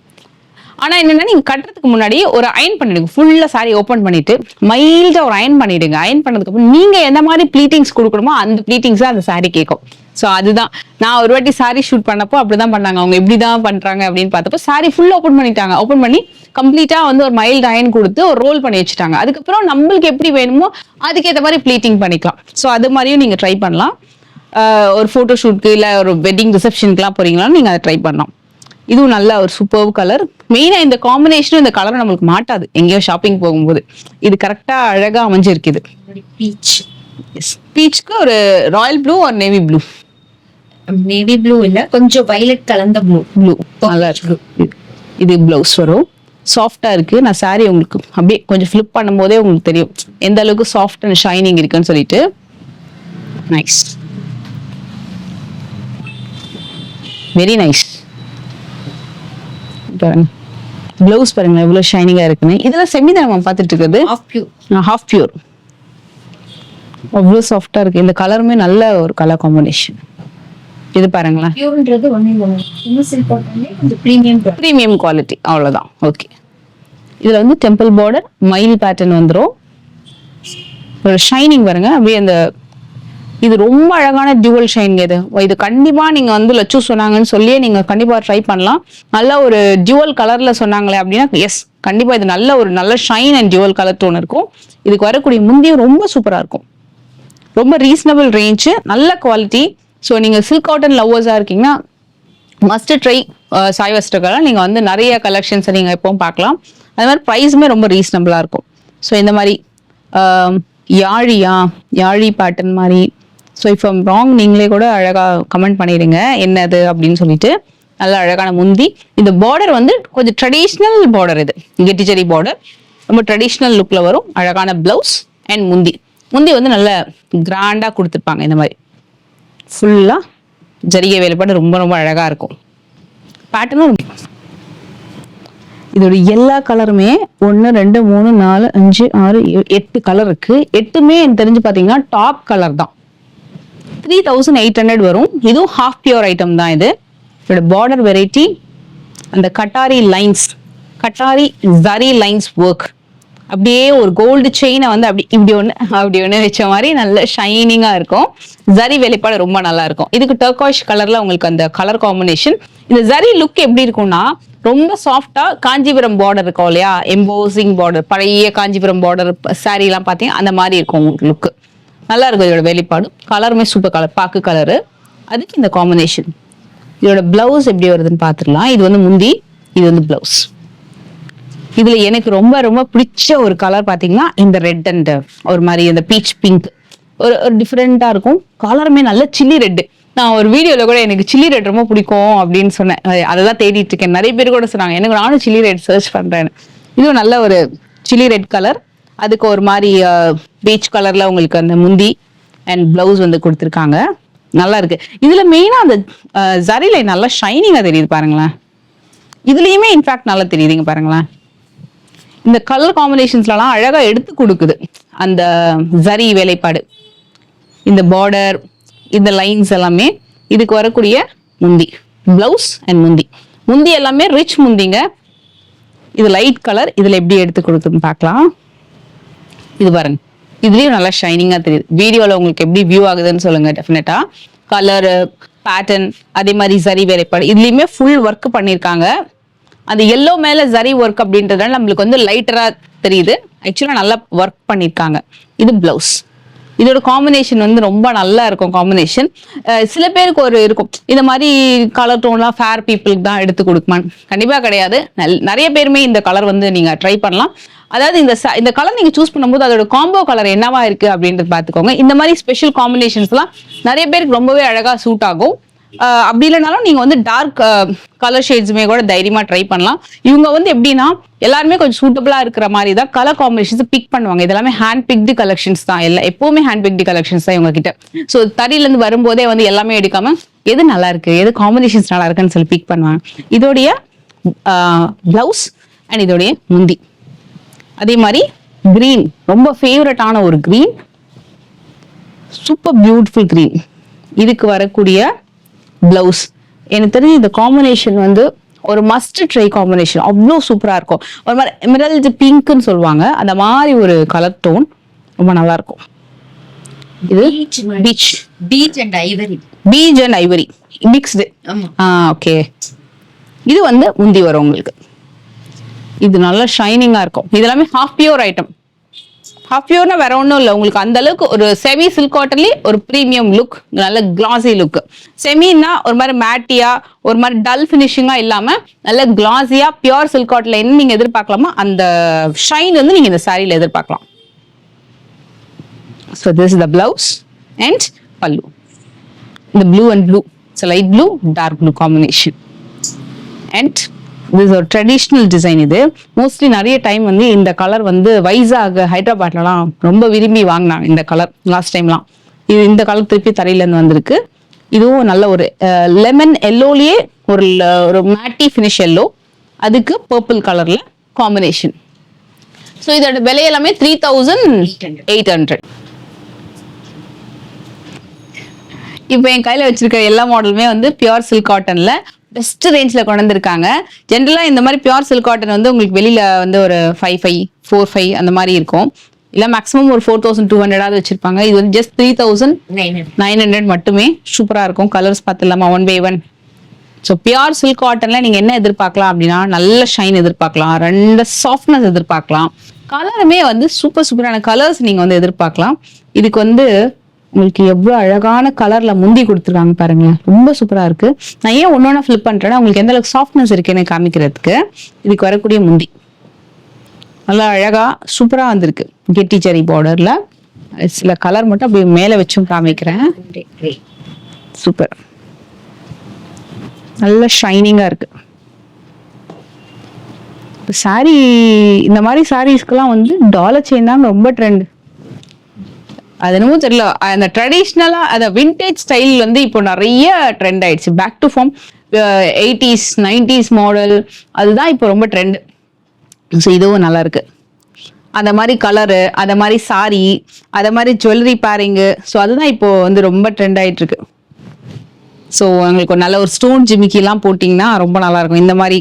ஆனா என்னன்னா நீங்க கட்டுறதுக்கு முன்னாடி ஒரு அயன் பண்ணிடுங்க, ஃபுல்லா சாரி ஓப்பன் பண்ணிட்டு மைல்டா ஒரு அயன் பண்ணிடுங்க. அயன் பண்ணதுக்கு அப்புறம் நீங்க எந்த மாதிரி ப்ளீட்டிங்ஸ் கொடுக்கணுமோ அந்த ப்ளீட்டிங்ஸ் அந்த சாரி கேட்கும். ஸோ அதுதான் நான் ஒரு வாட்டி சாரி ஷூட் பண்ணப்போ அப்படிதான் பண்ணாங்க. அவங்க எப்படிதான் பண்றாங்க அப்படின்னு பார்த்தப்போ சாரி ஃபுல்லா ஓப்பன் பண்ணிட்டாங்க. ஓப்பன் பண்ணி கம்ப்ளீட்டா வந்து ஒரு மைல்டு அயன் கொடுத்து ஒரு ரோல் பண்ணி வச்சுட்டாங்க. அதுக்கப்புறம் நம்மளுக்கு எப்படி வேணுமோ அதுக்கேற்ற மாதிரி ப்ளீட்டிங் பண்ணிக்கலாம். ஸோ அது மாதிரியும் நீங்க ட்ரை பண்ணலாம். ஒரு ஃபோட்டோ ஷூட்க்கு இல்லை ஒரு வெட்டிங் ரிசப்ஷனுக்குலாம் போறீங்களான்னு நீங்க அதை ட்ரை பண்ணலாம். இதுவும் நல்ல ஒரு சூப்பர் கலர். மெயினா இந்த காம்பினேஷனும் இந்த கலரும் நம்மளுக்கு மாட்டாது எங்கேயோ ஷாப்பிங் போகும்போது. இது கரெக்டா அழகா அமைஞ்சிருக்கு. இது பீச். எஸ், பீச்சுக்கு ஒரு ராயல் ப்ளூ ஒரு நேவி ப்ளூ. நேவி ப்ளூ இல்ல, கொஞ்சம் வயலட் கலந்த ப்ளூ நல்லா இருக்கு. இது பிளவுஸ் வரும், சாஃப்டா இருக்கு. நான் சாரி உங்களுக்கு அப்படியே கொஞ்சம் ஃபிளிப் பண்ணும் போதே உங்களுக்கு தெரியும் எந்த அளவுக்கு சாஃப்ட் அண்ட் ஷைனிங் இருக்குன்னு சொல்லிட்டு. Nice, very nice. பாருங்க பிளவுஸ் பாருங்க எவ்வளவு ஷைனிங்கா இருக்குன்னு. இதெல்லாம் செமி தான் நம்ம பார்த்துட்டு இருக்கிறது, ஹாஃப் பியூர். அவ்வளவு சாஃப்டா இருக்கு. இந்த கலருமே நல்ல ஒரு கலர் காம்பினேஷன். இது பாருங்களேன், பியூர்ன்றது பிரீமியம் குவாலிட்டி, அவ்வளவுதான். ஓகே, இதுல வந்து டெம்பிள் பார்டர் மயில் பேட்டர்ன் வந்துரும். ஒரு ஷைனிங் பாருங்க அப்படியே. அந்த இது ரொம்ப அழகான டியூவல் ஷைன். இது கண்டிப்பா நீங்க வந்து லட்சு சொன்னாங்கன்னு சொல்லியே நீங்க கண்டிப்பா ட்ரை பண்ணலாம். நல்ல ஒரு டியூவல் கலர்ல சொன்னாங்களே அப்படின்னா எஸ், கண்டிப்பா இது நல்ல shine and dual colour tone இருக்கும். இதுக்கு வரக்கூடிய முந்தியும் ரொம்ப சூப்பரா இருக்கும். ரொம்ப ரீசனபிள் ரேஞ்சு, நல்ல குவாலிட்டி. ஸோ நீங்க சில்க் காட்டன் லவ்வர்ஸா இருக்கீங்கன்னா மஸ்ட் ட்ரை சாய் வஸ்ட்ரகலாம். நீங்க வந்து நிறைய கலெக்ஷன்ஸை நீங்க எப்பவும் பார்க்கலாம். அது மாதிரி ப்ரைஸுமே ரொம்ப ரீசனபிளா இருக்கும். ஸோ இந்த மாதிரி யாழி பேட்டர்ன் மாதிரி. ஸோ இப்போ ராங் நீங்களே கூட அழகா கமெண்ட் பண்ணிடுங்க என்னது அப்படின்னு சொல்லிட்டு. நல்ல அழகான முந்தி. இந்த பார்டர் வந்து கொஞ்சம் ட்ரெடிஷ்னல் பார்டர், இது கெட்டிச்சரி பார்டர், ரொம்ப ட்ரெடிஷ்னல் லுக்ல வரும். அழகான பிளவுஸ் அண்ட் முந்தி வந்து நல்ல கிராண்டா கொடுத்துருப்பாங்க. இந்த மாதிரி ஃபுல்லா ஜரிகை வேலைப்பாடு ரொம்ப ரொம்ப அழகா இருக்கும். பேட்டர்னும் இதோட எல்லா கலருமே 1 2 3 4 5 6 8 கலர் இருக்கு. 8மே எனக்கு தெரிஞ்சு பாத்தீங்கன்னா டாப் கலர் தான். 3800 வரும். இதுவும் ஹாஃப் பியூர் ஐட்டம் தான். இது இதோட பார்டர் வெரைட்டி, அந்த கட்டாரி ஜரி லைன்ஸ் ஒர்க், அப்படியே ஒரு கோல்டு செயினை வந்து இப்படி ஒன்று வச்ச மாதிரி நல்ல ஷைனிங்கா இருக்கும். ஜரி வேலைப்பாடு ரொம்ப நல்லா இருக்கும். இதுக்கு டர்காஷ் கலர்ல உங்களுக்கு அந்த கலர் காம்பினேஷன். இந்த ஜரி லுக் எப்படி இருக்கும்னா ரொம்ப சாஃப்டா காஞ்சிபுரம் பார்டர் இருக்கும் இல்லையா, எம்போசிங் பார்டர், பழைய காஞ்சிபுரம் பார்டர் சாரி எல்லாம் பாத்தீங்கன்னா அந்த மாதிரி இருக்கும் உங்களுக்கு லுக். நல்லா இருக்கும் இதோட வெளிப்பாடு. கலருமே சூப்பர் கலர், பாக்கு கலரு. அதுக்கு இந்த காம்பினேஷன். இதோட பிளவுஸ் எப்படி வருதுன்னு பாத்துடலாம். இது வந்து முந்தி, இது வந்து பிளவுஸ். இதுல எனக்கு ரொம்ப ரொம்ப பிடிச்ச ஒரு கலர் பாத்தீங்கன்னா இந்த ரெட் அண்ட் ஒரு மாதிரி இந்த பீச் பிங்க், ஒரு டிஃப்ரெண்டா இருக்கும். கலருமே நல்ல சில்லி ரெட். நான் ஒரு வீடியோல கூட எனக்கு சில்லி ரெட் ரொம்ப பிடிக்கும் அப்படின்னு சொன்னேன். அதெல்லாம் தேடிட்டு இருக்கேன். நிறைய பேர் கூட சொன்னாங்க எனக்கு, நானும் சில்லி ரெட் சர்ச் பண்றேன்னு. இதுவும் நல்ல ஒரு சில்லி ரெட் கலர். அதுக்கு ஒரு மாதிரி பீச் கலர்ல உங்களுக்கு அந்த முந்தி அண்ட் பிளவுஸ் வந்து கொடுத்துருக்காங்க. நல்லா இருக்கு. இதுல மெயினா அந்த ஜரில நல்லா ஷைனிங்கா தெரியுது பாருங்களேன். இதுலயுமே இன்ஃபேக்ட் நல்லா தெரியுதுங்க பாருங்களேன். இந்த கலர் காம்பினேஷன்ஸ்லாம் அழகா எடுத்து கொடுக்குது அந்த ஜரி வேலைப்பாடு. இந்த பார்டர், இந்த லைன்ஸ் எல்லாமே இதுக்கு வரக்கூடிய முந்தி, பிளவுஸ் அண்ட் முந்தி எல்லாமே ரிச் முந்திங்க. இது லைட் கலர். இதுல எப்படி எடுத்து கொடுத்துன்னு பார்க்கலாம். இது பாருங்க, இதுலயும் நல்லா ஷைனிங்கா தெரியுது. வீடியோல உங்களுக்கு எப்படி வியூ ஆகுதுன்னு சொல்லுங்க. டெஃபினட்டா கலர் பேட்டர்ன், அதே மாதிரி ஜரி வேலைப்பாடு இதுலயுமே ஃபுல் ஒர்க் பண்ணிருக்காங்க. அந்த எல்லோ மேல ஜரி ஒர்க் அப்படின்றதுனால நம்மளுக்கு வந்து லைட்டரா தெரியுது. ஆக்சுவலா நல்லா ஒர்க் பண்ணிருக்காங்க. இது பிளவுஸ். இதோட காம்பினேஷன் வந்து ரொம்ப நல்லா இருக்கும் காம்பினேஷன். சில பேருக்கு ஒரு இருக்கும் இந்த மாதிரி கலர் டோன்லாம் ஃபேர் பீப்புளுக்கு தான் எடுத்து கொடுக்குமான்னு, கண்டிப்பா கிடையாது. நிறைய பேருமே இந்த கலர் வந்து நீங்க ட்ரை பண்ணலாம். அதாவது இந்த கலர் நீங்க சூஸ் பண்ணும்போது அதோட காம்போ கலர் என்னவா இருக்கு அப்படின்றது பாத்துக்கோங்க. இந்த மாதிரி ஸ்பெஷல் காம்பினேஷன்ஸ் எல்லாம் நிறைய பேருக்கு ரொம்பவே அழகா சூட் ஆகும். அப்படி இல்லைனாலும் நீங்க வந்து டார்க் கலர் ஷேட்ஸுமே கூட தைரியமா ட்ரை பண்ணலாம். இவங்க வந்து எப்படின்னா எல்லாருமே கொஞ்சம் சூட்டபிளா இருக்கிற மாதிரி தான் கலர் காம்பினேஷன்ஸ் பிக் பண்ணுவாங்க. இது எல்லாமே ஹேண்ட் பிக்டு கலெக்ஷன்ஸ் தான், எல்லாம் எப்பவுமே ஹேண்ட் பிக்டு கலெக்ஷன்ஸ் தான் இவங்க கிட்ட. ஸோ தறியில இருந்து வரும்போதே வந்து எல்லாமே எடுக்காம எது நல்லா இருக்கு, எது காம்பினேஷன்ஸ் நல்லா இருக்குன்னு சொல்லி பிக் பண்ணுவாங்க. இதோடைய பிளவுஸ் அண்ட் இதோடைய முந்தி அதே மாதிரி கிரீன், ரொம்ப ஃபேவரட்டான ஒரு கிரீன், சூப்பர் பியூட்டிஃபுல் கிரீன். இதுக்கு வரக்கூடிய பிளவுஸ் எனக்கு தெரிஞ்சு இந்த காம்பினேஷன் வந்து ஒரு மஸ்ட் ட்ரை காம்பினேஷன், அவ்வளோ சூப்பரா இருக்கும். ஒரு மாதிரி எமரல்ட் பிங்க்னு சொல்லுவாங்க, அந்த மாதிரி ஒரு கலர் டோன் ரொம்ப நல்லா இருக்கும். இது beach and Ivory mixed. Okay, இது வந்து முந்தி வரும் உங்களுக்கு. இது நல்லா ஷைனிங்கா இருக்கும். இது எல்லாமே ஹாஃப் பியூர் ஐட்டம். ஹாஃப் பியூர்னா வேற ஒன்றும் இல்லை, உங்களுக்கு அந்த அளவுக்கு ஒரு செமி சில்க் காட்டன்லயே ஒரு ப்ரீமியம் லுக், நல்ல கிளாசி லுக். செமின்னா ஒரு மாதிரி மேட்டியா ஒரு மாதிரி டல் ஃபினிஷிங்கா இல்லாம நல்ல கிளாசியா பியூர் சில்க் காட்டன்ல என்ன நீங்க எதிர்பார்க்கலாமா அந்த ஷைன் வந்து நீங்க இந்த சாரியில எதிர்பார்க்கலாம். So this is the blouse and pallu. இந்த blue and blue, light blue dark blue combination. And இது ஒரு ட்ரெடிஷ்னல் டிசைன். இது மோஸ்ட்லி நிறைய டைம் வந்து இந்த கலர் வந்து வைசாக் ஹைதராபாத்லலாம் ரொம்ப விரும்பி வாங்கினாங்க இந்த கலர் லாஸ்ட் டைம்லாம். இது இந்த கலர் திருப்பி தரையிலேருந்து வந்திருக்கு. இதுவும் நல்ல ஒரு லெமன் எல்லோலயே ஒரு மேட்டி ஃபினிஷ் எல்லோ, அதுக்கு பர்பிள் கலர்ல காம்பினேஷன். ஸோ இதோட விலை எல்லாமே 3800. இப்போ என் கையில வச்சிருக்க எல்லா மாடலுமே வந்து பியூர் சில்க் காட்டன்ல பெஸ்ட் ரேஞ்ச்ல கொண்டு வந்திருக்காங்க. ஜென்ரலா இந்த மாதிரி பியூர் சில்க் காட்டன் வந்து உங்களுக்கு வெளியில வந்து ஒரு 5,500 அந்த மாதிரி இருக்கும், இல்ல மேக்ஸிமம் ஒரு 4,200 வச்சிருப்பாங்க. இது வந்து ஜஸ்ட் 3,900 மட்டுமே. சூப்பரா இருக்கும். கலர்ஸ் பார்த்துலாமா, 1 by 1. ஸோ பியூர் சில்க் காட்டன்ல நீங்க என்ன எதிர்பார்க்கலாம் அப்படின்னா நல்ல ஷைன் எதிர்பார்க்கலாம், ரெண்டு சாஃப்ட்னஸ் எதிர்பார்க்கலாம். கலருமே வந்து சூப்பரான கலர்ஸ் நீங்க வந்து எதிர்பார்க்கலாம். இதுக்கு வந்து உங்களுக்கு எவ்வளவு அழகான கலர்ல முந்தி கொடுத்துருக்காங்க பாருங்களேன், ரொம்ப சூப்பரா இருக்கு. நான் ஏன் ஒன்னொன்னா ஃபிளிப் பண்றேன்னா உங்களுக்கு எந்த அளவுக்கு சாஃப்ட்னஸ் இருக்குன்னு காமிக்கிறதுக்கு. இதுக்கு வரக்கூடிய முந்தி நல்லா அழகா சூப்பரா வந்திருக்கு, கெட்டி ஜெரி பார்டர்ல. சில கலர் மட்டும் அப்படியே மேல வச்சும் காமிக்கிறேன். சூப்பர், நல்ல ஷைனிங்கா இருக்கு. சாரி இந்த மாதிரி சாரீஸ்க்கெல்லாம் வந்து டாலர் செயின் தாங்க ரொம்ப ட்ரெண்ட். அது என்னமோ தெரியல, அந்த ட்ரெடிஷ்னலா அந்த விண்டேஜ் ஸ்டைல் வந்து இப்போ நிறைய ட்ரெண்ட் ஆயிடுச்சு. Back to form 80s 90s model, அதுதான் இப்போ ரொம்ப ட்ரெண்ட். ஸோ இதுவும் நல்லா இருக்கு. அந்த மாதிரி கலரு, அந்த மாதிரி சாரி, அந்த மாதிரி ஜுவல்லரி பேரிங்கு, ஸோ அதுதான் இப்போ வந்து ரொம்ப ட்ரெண்ட் ஆயிட்டு இருக்கு. ஸோ உங்களுக்கு நல்ல ஒரு ஸ்டோன் ஜிமிக்கிலாம் போட்டிங்கன்னா ரொம்ப நல்லா இருக்கும். இந்த மாதிரி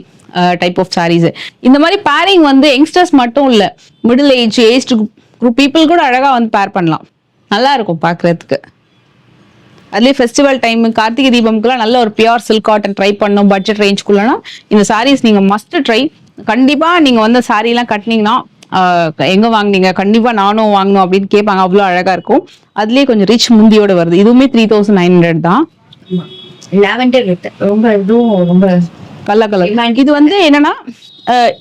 டைப் ஆஃப் சாரீஸ், இந்த மாதிரி பேரிங் வந்து யங்ஸ்டர்ஸ் மட்டும் இல்லை, மிடில் ஏஜ் குரூப் பீப்புள் கூட அழகா வந்து பேர் பண்ணலாம், நல்லா இருக்கும் பார்க்கறதுக்கு. அதுலேயே ஃபெஸ்டிவல் டைம், கார்த்திகை தீபம்க்குலாம் நல்ல ஒரு பியூர் சில்க் காட்டன் ட்ரை பண்ணணும் பட்ஜெட் ரேஞ்சுக்குள்ளனா இந்த சாரீஸ் நீங்க மஸ்ட் ட்ரை. கண்டிப்பா நீங்க வந்து சாரீலாம் கட்டினீங்கன்னா எங்க வாங்குனீங்க, கண்டிப்பா நானும் வாங்கணும் அப்படின்னு கேட்பாங்க, அவ்வளோ அழகா இருக்கும். அதுலயே கொஞ்சம் ரிச் முந்தியோட வருது. இதுவுமே 3,900 தான். ரொம்ப கலர். இது வந்து என்னன்னா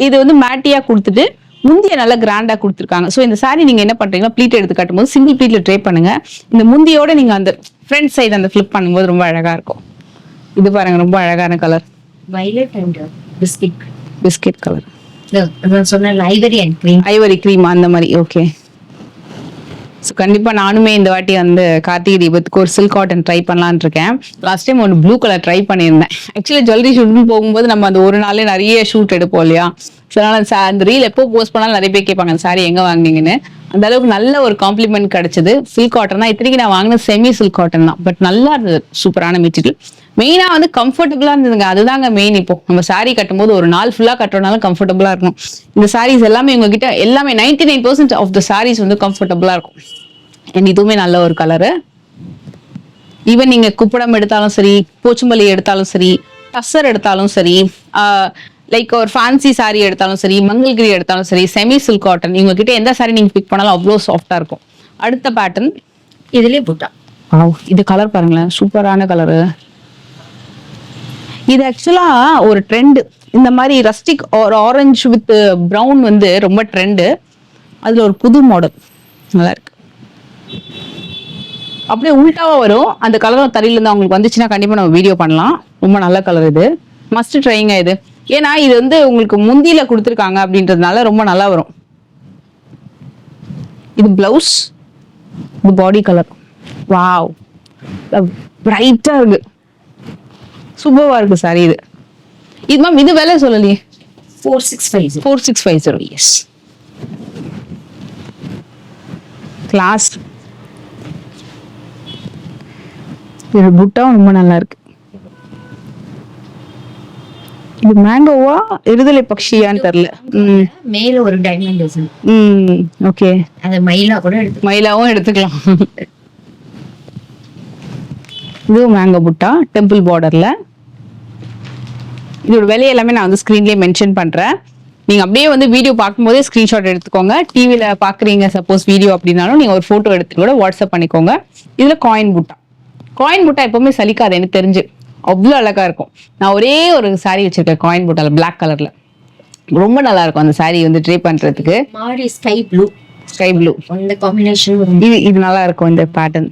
இது வந்து மேட்டியா கொடுத்துட்டு முந்திய நல்லா கிராண்டா கொடுத்துருக்காங்க. ஸோ இந்த சாரி நீங்க என்ன பண்றீங்கன்னா ப்ளீட் எடுத்து கட்டும்போது சிங்கிள் ப்ளீட்ல ட்ரை பண்ணுங்க. இந்த முந்தியோட நீங்க அந்த ஃப்ரண்ட் சைடு அந்த ஃபிளிப் பண்ணும்போது ரொம்ப அழகா இருக்கும். இது பாருங்க, ரொம்ப அழகான colour, violet and biscuit colour. சொன்ன ஐவரி கிரீம் அந்த மாதிரி. ஓகே, ஸோ கண்டிப்பா நானுமே இந்த வாட்டி வந்து கார்த்திகை தீபத்துக்கு ஒரு சில்க் காட்டன் ட்ரை பண்ணலான் இருக்கேன். லாஸ்ட் டைம் ஒரு ப்ளூ கலர் ட்ரை பண்ணியிருந்தேன். ஆக்சுவலி ஜுவல்லரி ஷூட்னு போகும்போது நம்ம அந்த ஒரு நாளே நிறைய ஷூட் எடுப்போம் இல்லையா. ஸோ அதனால அந்த ரீல் எப்போ போஸ்ட் பண்ணாலும் நிறைய பேர் கேட்பாங்க அந்த சாரி எங்க வாங்கினீங்கன்னு. அந்த அளவுக்கு நல்ல ஒரு காம்ப்ளிமெண்ட் கிடைச்சது. சில்க் காட்டன் தான், இத்தனைக்கு நான் வாங்கின செமி சில்க் காட்டன் தான், பட் நல்லா இருந்தது, சூப்பரான மெட்டீரியல். மெயினா வந்து கம்ஃபர்டபுளா இருந்ததுங்க, அதுதாங்க மெயின். இப்போ நம்ம சாரி கட்டும்போது ஒரு நாள் ஃபுல்லா கட்டுறதுனால கம்ஃபர்டபுளா இருக்கும். இந்த சாரீஸ் எல்லாமே உங்ககிட்ட எல்லாமே 99% ஆஃப் த சாரீஸ் வந்து கம்ஃபர்டபுளா இருக்கும். அண்ட் இதுவுமே நல்ல ஒரு கலரு. ஈவன் நீங்க குப்படம் எடுத்தாலும் சரி, போச்சும்பள்ளி எடுத்தாலும் சரி, டஸ்ஸர் எடுத்தாலும் சரி, லைக் ஒரு ஃபேன்சி சாரி எடுத்தாலும் சரி, மங்கள்கிரி எடுத்தாலும் சரி, செமி சில்க் காட்டன், இவங்க கிட்ட எந்த சாரி நீங்க பிக் பண்ணாலும் அவ்வளோ சாஃப்டா இருக்கும். அடுத்த பேட்டர்ன் இதுலயே புட்டா. இது கலர் பாருங்களேன், சூப்பரான கலரு. இது ஆக்சுவலா ஒரு ட்ரெண்ட். இந்த மாதிரி ரஸ்டிக் ஒரு ஆரஞ்சு வித் ப்ரௌன் வந்து ரொம்ப ட்ரெண்டு. அதுல ஒரு புது மாடல் நல்லா இருக்கு. அப்படியே உல்டாவா வரும் அந்த கலரும். தரையில இருந்து அவங்களுக்கு வந்துச்சுன்னா கண்டிப்பா நம்ம வீடியோ பண்ணலாம். ரொம்ப நல்ல கலர் இது, மஸ்ட் ட்ரைங்க இது. ஏன்னா இது வந்து உங்களுக்கு முந்தியில கொடுத்துருக்காங்க அப்படின்றதுனால ரொம்ப நல்லா வரும். இது பிளவுஸ், இது பாடி கலர். வாவ், பிரைட்டா இருக்கு, சூப்பரா இருக்கு சாரி இது. இது மேம் இது விலை சொல்லலையே. 4650. 4650. Yes, class. இது புட்டாவும் ரொம்ப நல்லா இருக்கு. இது மேங்கோவா இருதலை பக்ஷியான்னு தெரியல. மேல ஒரு டைமண்ட் டிசைன். ஓகே, அத மயிலா கூட எடுத்து மயிலாவும் எடுத்துக்கலாம். இது மேங்கோ புட்டா டெம்பிள் பார்டர்ல. இதோட விலை எல்லாமே நான் வந்து ஸ்க்ரீன்லேயே மென்ஷன் பண்றேன். நீங்க அப்படியே வந்து வீடியோ பார்க்கும்போதே ஸ்கிரீன்ஷாட் எடுத்துக்கோங்க. டிவியில பாக்குறீங்க சப்போஸ் வீடியோ அப்படின்னாலும் நீங்க ஒரு போட்டோ எடுத்து கூட வாட்ஸ்அப் பண்ணிக்கோங்க. இதுல காயின் புட்டா. காயின் புட்டா எப்பவுமே சலிக்காது எனக்கு தெரிஞ்சு, அவ்வளோ அழகா இருக்கும். நான் ஒரே ஒரு சாரி வச்சிருக்கேன் காயின் புட்டால, பிளாக் கலர்ல. ரொம்ப நல்லா இருக்கும் அந்த சாரி வந்து ட்ரே பண்றதுக்கு. மாரி ஸ்கை ப்ளூ. ஸ்கை ப்ளூ அந்த காம்பினேஷன் இது நல்லா இருக்கும். இந்த பேட்டர்ன்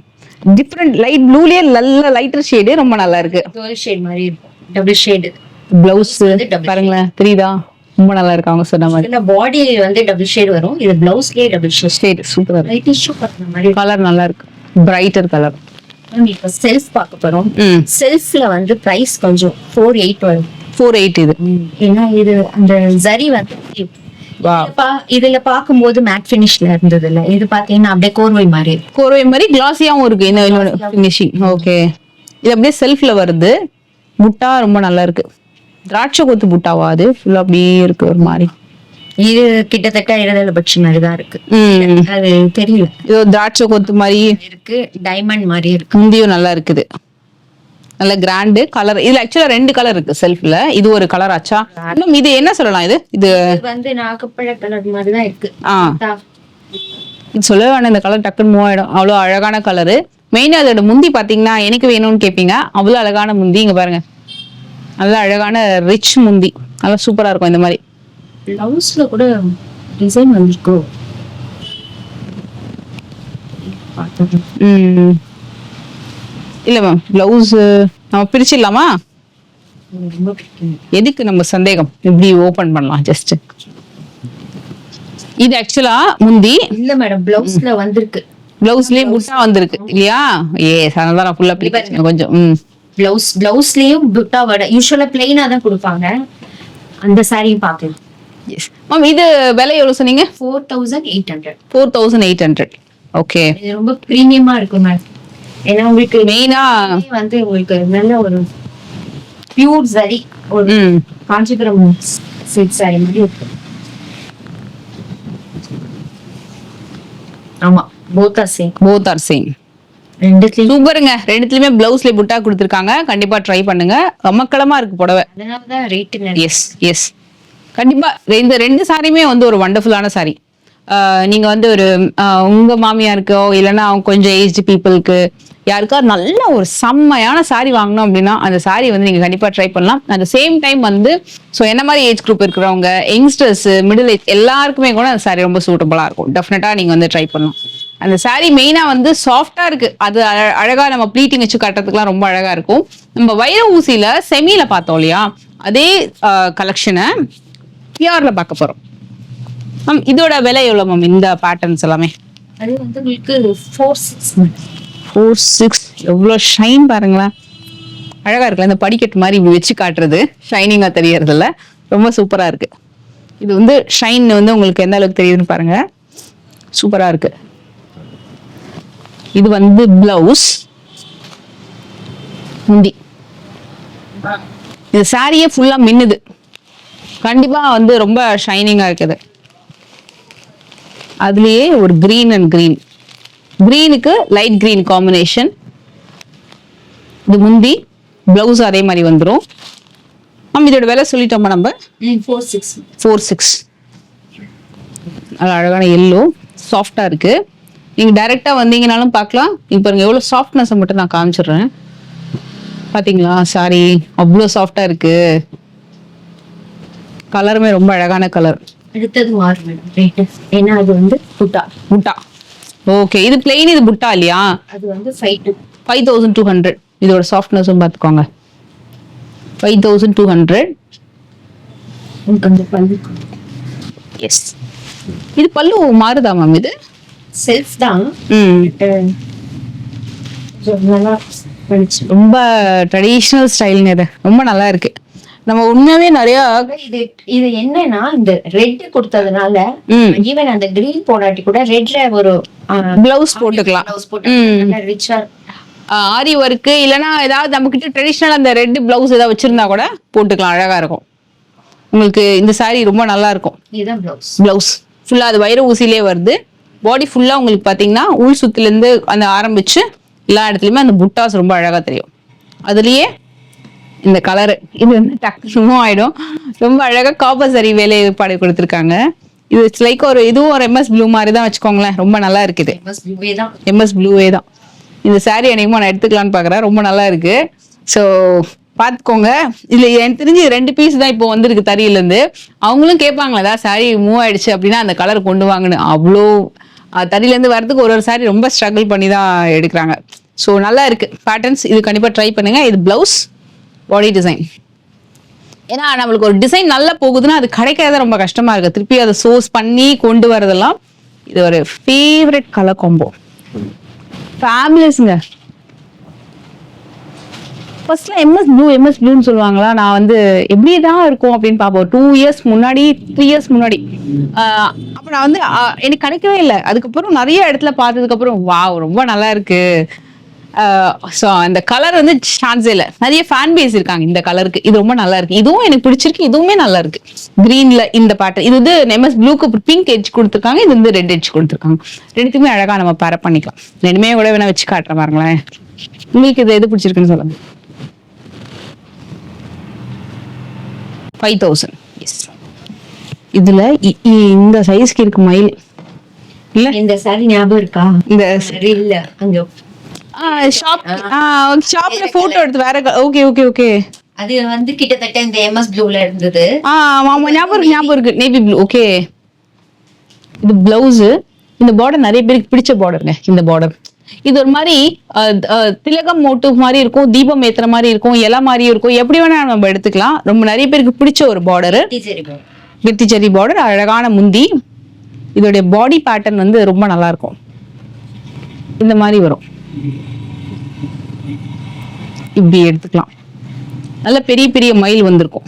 டிஃப்ரெண்ட் லைட் ப்ளூலயே நல்ல லைட்டர் ஷேடு, ரொம்ப நல்லா இருக்கு. டுவல் ஷேட் மாதிரி இருக்கும், டபுள் ஷேட். பிளவுஸ் பாருங்களேன், தெரியுதா? ரொம்ப நல்லா இருக்கு அவங்க சொன்ன மாதிரி. இந்த பாடி வந்து டபுள் ஷேட் வரும், இது பிளவுஸ்லயே டபுள் ஷேட். சூப்பரா இருக்கு. லைட் இஷ்யூ பண்ற மாதிரி கலர் நல்லா இருக்கு, பிரைட்டர் கலர். இப்ப செல்ஃப் பார்க்க போறோம். செல்ஃப்ல வந்து பிரைஸ் கொஞ்சம் 48 வரும். 48 இது. ஏன்னா இது அந்த ஜரி வந்து இதுல பாக்கும்போது மேட் பினிஷ்ல இருந்தது இல்ல, இது பாத்தீங்கன்னா அப்படியே கோர்வை மாதிரி கிளாஸியாவும் இருக்கு இந்த பினிஷிங். ஓகே, இது அப்படியே செல்ஃப்ல வருது. புட்டா ரொம்ப நல்லா இருக்கு. திராட்சை கொத்து புட்டாவா அது? ஃபுல்லா அப்படியே இருக்கு ஒரு மாதிரி. இது கிட்டத்தட்ட இருதலை பட்சி மாதிரி தான் இருக்கு. அது தெரியல, இது திராட்சை கொத்து மாதிரி இருக்கு, டைமண்ட் மாதிரி இருக்கு. முந்தியும் நல்லா இருக்குது, நல்ல கிராண்டு கலர். இதுல ஆக்சுவலா 2 கலர் இருக்கு செல்ஃப்ல. இது ஒரு கலர் ஆச்சா? இன்னும் இது என்ன சொல்லலாம், இது வந்து நாகப்பழ கலர் மாதிரி தான் இருக்கு. இது சொல்ல வேணாம், இந்த கலர் டக்குன்னு மூவ் ஆயிடும். அவ்வளவு அழகான கலரு. மெயினா அதோட முந்தி பாத்தீங்கன்னா எனக்கு வேணும்னு கேட்பீங்க, அவ்வளவு அழகான முந்தி. இங்க பாருங்க, நல்ல அழகான ரிச் முந்தி, நல்லா சூப்பரா இருக்கும். இந்த மாதிரி பிளவுஸ்ல கூட டிசைன் வந்திருக்கு. இல்ல மேம், பிளவுஸ் நம்ம பிரிச்சிடலாமா? எதுக்கு நம்ம சந்தேகம், இப்படி ஓபன் பண்ணலாம் ஜஸ்ட். இது ஆக்சுவலா முந்தி இல்ல மேடம், பிளவுஸ்ல வந்திருக்கு. பிளவுஸ்லயே புட்டா வந்திருக்கு இல்லையா? அதனால நான் ஃபுல்லா பிரிக்கிறேன் கொஞ்சம். பிளவுஸ்லயும் புட்டா வட யூசுவலா பிளைனா தான் கொடுப்பாங்க. அந்த சாரியும் பாக்கலாம். எஸ் மேம், இது விலை எவ்வளவு சொன்னீங்க? 4800. 4800. ஓகே, இது ரொம்ப பிரீமியமா இருக்கும் மேம். ஏன்னா உங்களுக்கு மெயினா வந்து உங்களுக்கு நல்ல ஒரு பியூர் சரி, ஒரு காஞ்சிபுரம் சில்க் சாரி மாதிரி இருக்கு. ஆமா, போத் ஆர் சேம். சூப்பருங்க. ரெண்டுத்துலயுமே பிளவுஸ்ல புட்டா கொடுத்துருக்காங்க. கண்டிப்பா ட்ரை பண்ணுங்க. அமக்களமா இருக்கு புடவை. அதனாலதான் ரேட். எஸ் எஸ், கண்டிப்பா இந்த 2 சாரியுமே வந்து ஒரு வண்டர்ஃபுல்லான சாரி. நீங்க வந்து ஒரு உங்க மாமியாருக்கோ இல்லைன்னா அவங்க கொஞ்சம் ஏஜ் பீப்புளுக்கு யாருக்கா நல்ல ஒரு செம்மையான சாரி வாங்கணும் அப்படின்னா அந்த சாரி வந்து நீங்க கண்டிப்பா ட்ரை பண்ணலாம். அட் சேம் டைம் வந்து என்ன மாதிரி ஏஜ் குரூப் இருக்கிறவங்க, யங்ஸ்டர்ஸ், மிடில் ஏஜ் எல்லாருக்குமே கூட அந்த சாரி ரொம்ப சூட்டபிளா இருக்கும். டெஃபினட்டா நீங்க வந்து ட்ரை பண்ணலாம். அந்த சாரி மெயினா வந்து சாஃப்டா இருக்கு. அது அழகா நம்ம ப்ளீட்டிங் வச்சு கட்டுறதுக்குலாம் ரொம்ப அழகா இருக்கும். நம்ம வைர ஊசியில செமியில பார்த்தோம் இல்லையா, அதே கலெக்ஷனை பியூர்ல பார்க்க போறோம். மேம் இதோட விலை எவ்வளவு மேம்? இந்த பேட்டர்ன்ஸ் எல்லாமே அது வந்து உங்களுக்கு 46. எவ்வளவு ஷைன் பாருங்களேன், அழகா இருக்குல்ல. இந்த படிக்கட்டு மாதிரி இப்படி வச்சு காட்டுறது ஷைனிங்கா தெரியறது இல்ல, ரொம்ப சூப்பரா இருக்கு. இது வந்து ஷைன் வந்து உங்களுக்கு எந்த அளவுக்கு தெரியுதுன்னு பாருங்க, சூப்பரா இருக்கு. இது வந்து பிளவுஸ், முந்தி. இது சாரியே ஃபுல்லா மின்னுது, கண்டிப்பா வந்து ரொம்ப ஷைனிங்கா இருக்குது. அதுலயே ஒரு கிரீன் அண்ட் கிரீன், கிரீனுக்கு லைட் கிரீன் காம்பினேஷன். இது முந்தி, பிளவுஸ் அதே மாதிரி வந்துடும். இதோட விலை சொல்லிட்டோமா நம்ம? 46. அழகான எல்லோ, சாஃப்டா இருக்கு. நீங்க டைரக்டா வந்தீங்கனாலும் பார்க்கலாம். இப்போ பாருங்க எவ்வளவு சாஃப்ட்னஸ் மட்டும் நான் காமிச்சிடுறேன். பாத்தீங்களா சாரி அவ்வளோ சாஃப்டா இருக்கு. கலருமே ரொம்ப அழகான கலர். அடுத்தது மாறும் ரேட்டு. ஏன்னா அது வந்து புட்டா. புட்டா. ஓகே, இது பிளெயின், இது புட்டா இல்லையா? அது வந்து 5200. இதோட சாஃப்ட்னஸும் பார்த்துக்கோங்க. 5200. அந்த பல்லு. எஸ். இது பல்லு மாறுதா மேம்? இது செல்ஃப் தான். ரொம்ப ட்ரெடிஷ்னல் ஸ்டைலுங்க. இது ரொம்ப நல்லா இருக்கு. நம்ம உண்மையாவே நிறைய இது இது என்னன்னா இந்த ரெட் கொடுத்ததுனால ஈவன் அந்த கிரீன் போடாட்டி கூட ரெட்ல ஒரு பிளவுஸ் போட்டுக்கலாம். ரிச்சா ஆரி ஒர்க்கு இல்லைன்னா ஏதாவது நம்ம கிட்ட ட்ரெடிஷ்னல் அந்த ரெட் பிளவுஸ் ஏதாவது வச்சிருந்தா கூட போட்டுக்கலாம், அழகா இருக்கும். உங்களுக்கு இந்த சாரி ரொம்ப நல்லா இருக்கும். இதுதான் பிளவுஸ். பிளவுஸ் ஃபுல்லா அது வைர ஊசிலே வருது. பாடி ஃபுல்லா உங்களுக்கு பாத்தீங்கன்னா உள் சுத்துல இருந்து அந்த ஆரம்பிச்சு எல்லா இடத்துலயுமே அந்த புட்டாஸ் ரொம்ப அழகா தெரியும். அதுலயே இந்த கலரு இது வந்து டக்குனு ஆயிடும். ரொம்ப அழகா காப்பர் சரி வேலைப்பாடு கொடுத்துருக்காங்க. இது லைக் ஒரு இதுவும் ஒரு எம்எஸ் ப்ளூ மாதிரி தான் வச்சுக்கோங்களேன். ரொம்ப நல்லா இருக்குது. எம்எஸ் ப்ளூவே தான். இந்த சாரி அன்னைக்குமா நான் எடுத்துக்கலான்னு பாக்குறேன். ரொம்ப நல்லா இருக்கு. ஸோ பாத்துக்கோங்க. இதுல எனக்கு தெரிஞ்சு 2 பீஸ் தான் இப்போ வந்திருக்கு தறியில இருந்து. அவங்களும் கேட்பாங்களா ஏதாவது சாரி மூவ் ஆயிடுச்சு அப்படின்னா அந்த கலர் கொண்டு வாங்கன்னு. அவ்வளோ தறியில இருந்து வரதுக்கு ஒரு சாரி ரொம்ப ஸ்ட்ரகிள் பண்ணி தான் எடுக்கிறாங்க. ஸோ நல்லா இருக்கு பேட்டர்ன்ஸ். இது கண்டிப்பா ட்ரை பண்ணுங்க. இது பிளவுஸ், பாடி டிசைன். ஏன்னா நம்மளுக்கு ஒரு டிசைன் நல்லா போகுதுன்னா அது கிடைக்காத ரொம்ப கஷ்டமா இருக்கு. திருப்பி அதை சோர்ஸ் பண்ணி கொண்டு வரதெல்லாம். இது ஒரு ஃபேவரட் கலர் காம்போ. ஃபேமிலிஸ்ங்க. ஃபர்ஸ்ட்ல எம்எஸ் ப்ளூன்னு சொல்லுவாங்களா. நான் வந்து எப்படிதான் இருக்கும் அப்படின்னு பார்ப்போம். 2 இயர்ஸ் முன்னாடி 3 இயர்ஸ் முன்னாடி அப்ப நான் வந்து எனக்கு கிடைக்கவே இல்லை. அதுக்கப்புறம் நிறைய இடத்துல பார்த்ததுக்கு அப்புறம் வாவ் ரொம்ப நல்லா இருக்கு. ஸோ அந்த கலர் வந்து சான்ஸே இல்லை. நிறைய ஃபேன் பேஸ் இருக்காங்க இந்த கலருக்கு. இது ரொம்ப நல்லா இருக்கு. இதுவும் எனக்கு பிடிச்சிருக்கு. இதுவுமே நல்லா இருக்கு. கிரீன்ல இந்த பேட்டர்ன். இது வந்து எம்எஸ் ப்ளூக்கு பிங்க் எட்ஜ் கொடுத்துருக்காங்க. இது வந்து ரெட் எட்ஜ் கொடுத்துருக்காங்க. ரெண்டுத்துக்குமே அழகா நம்ம பேர் பண்ணிக்கலாம். ரெண்டுமே கூட வேணா வச்சு காட்டுறேன் பாருங்களேன். உங்களுக்கு இது எது பிடிச்சிருக்குன்னு சொல்லுங்க. 5000. எஸ். இதுல இந்த சைஸ்க்கு இருக்கு மயில் இல்ல. இந்த சாரி ஞாபகம் இருக்கா? இந்த இல்ல அங்க ஷாப்ல போட்டோ எடுத்து வேற. Okay okay okay. அது வந்து கிட்டத்தட்ட இந்த எம்எஸ் ப்ளூல இருந்தது. ஆமா ஞாபகம் இருக்கு. Navy blue. ஓகே. இது பிளவுஸ். இந்த பார்டர் நிறைய பேருக்கு பிடிச்ச பார்டருங்க. இந்த பார்டர் இது ஒரு மாதிரி திலகம் மோட்டிவ் மாதிரி இருக்கும். தீபம் ஏத்துற மாதிரி இருக்கும். இலை மாதிரியும் இருக்கும். எப்படி வேணா நம்ம எடுத்துக்கலாம். ரொம்ப நிறைய பேருக்கு பிடிச்ச ஒரு பார்டர். வெட்டிச்செரி பார்டர். அழகான முந்தி. இதோடைய பாடி பேட்டர்ன் வந்து ரொம்ப நல்லா இருக்கும். இந்த மாதிரி வரும். இப்படி எடுத்துக்கலாம். நல்ல பெரிய பெரிய மயில் வந்திருக்கும்.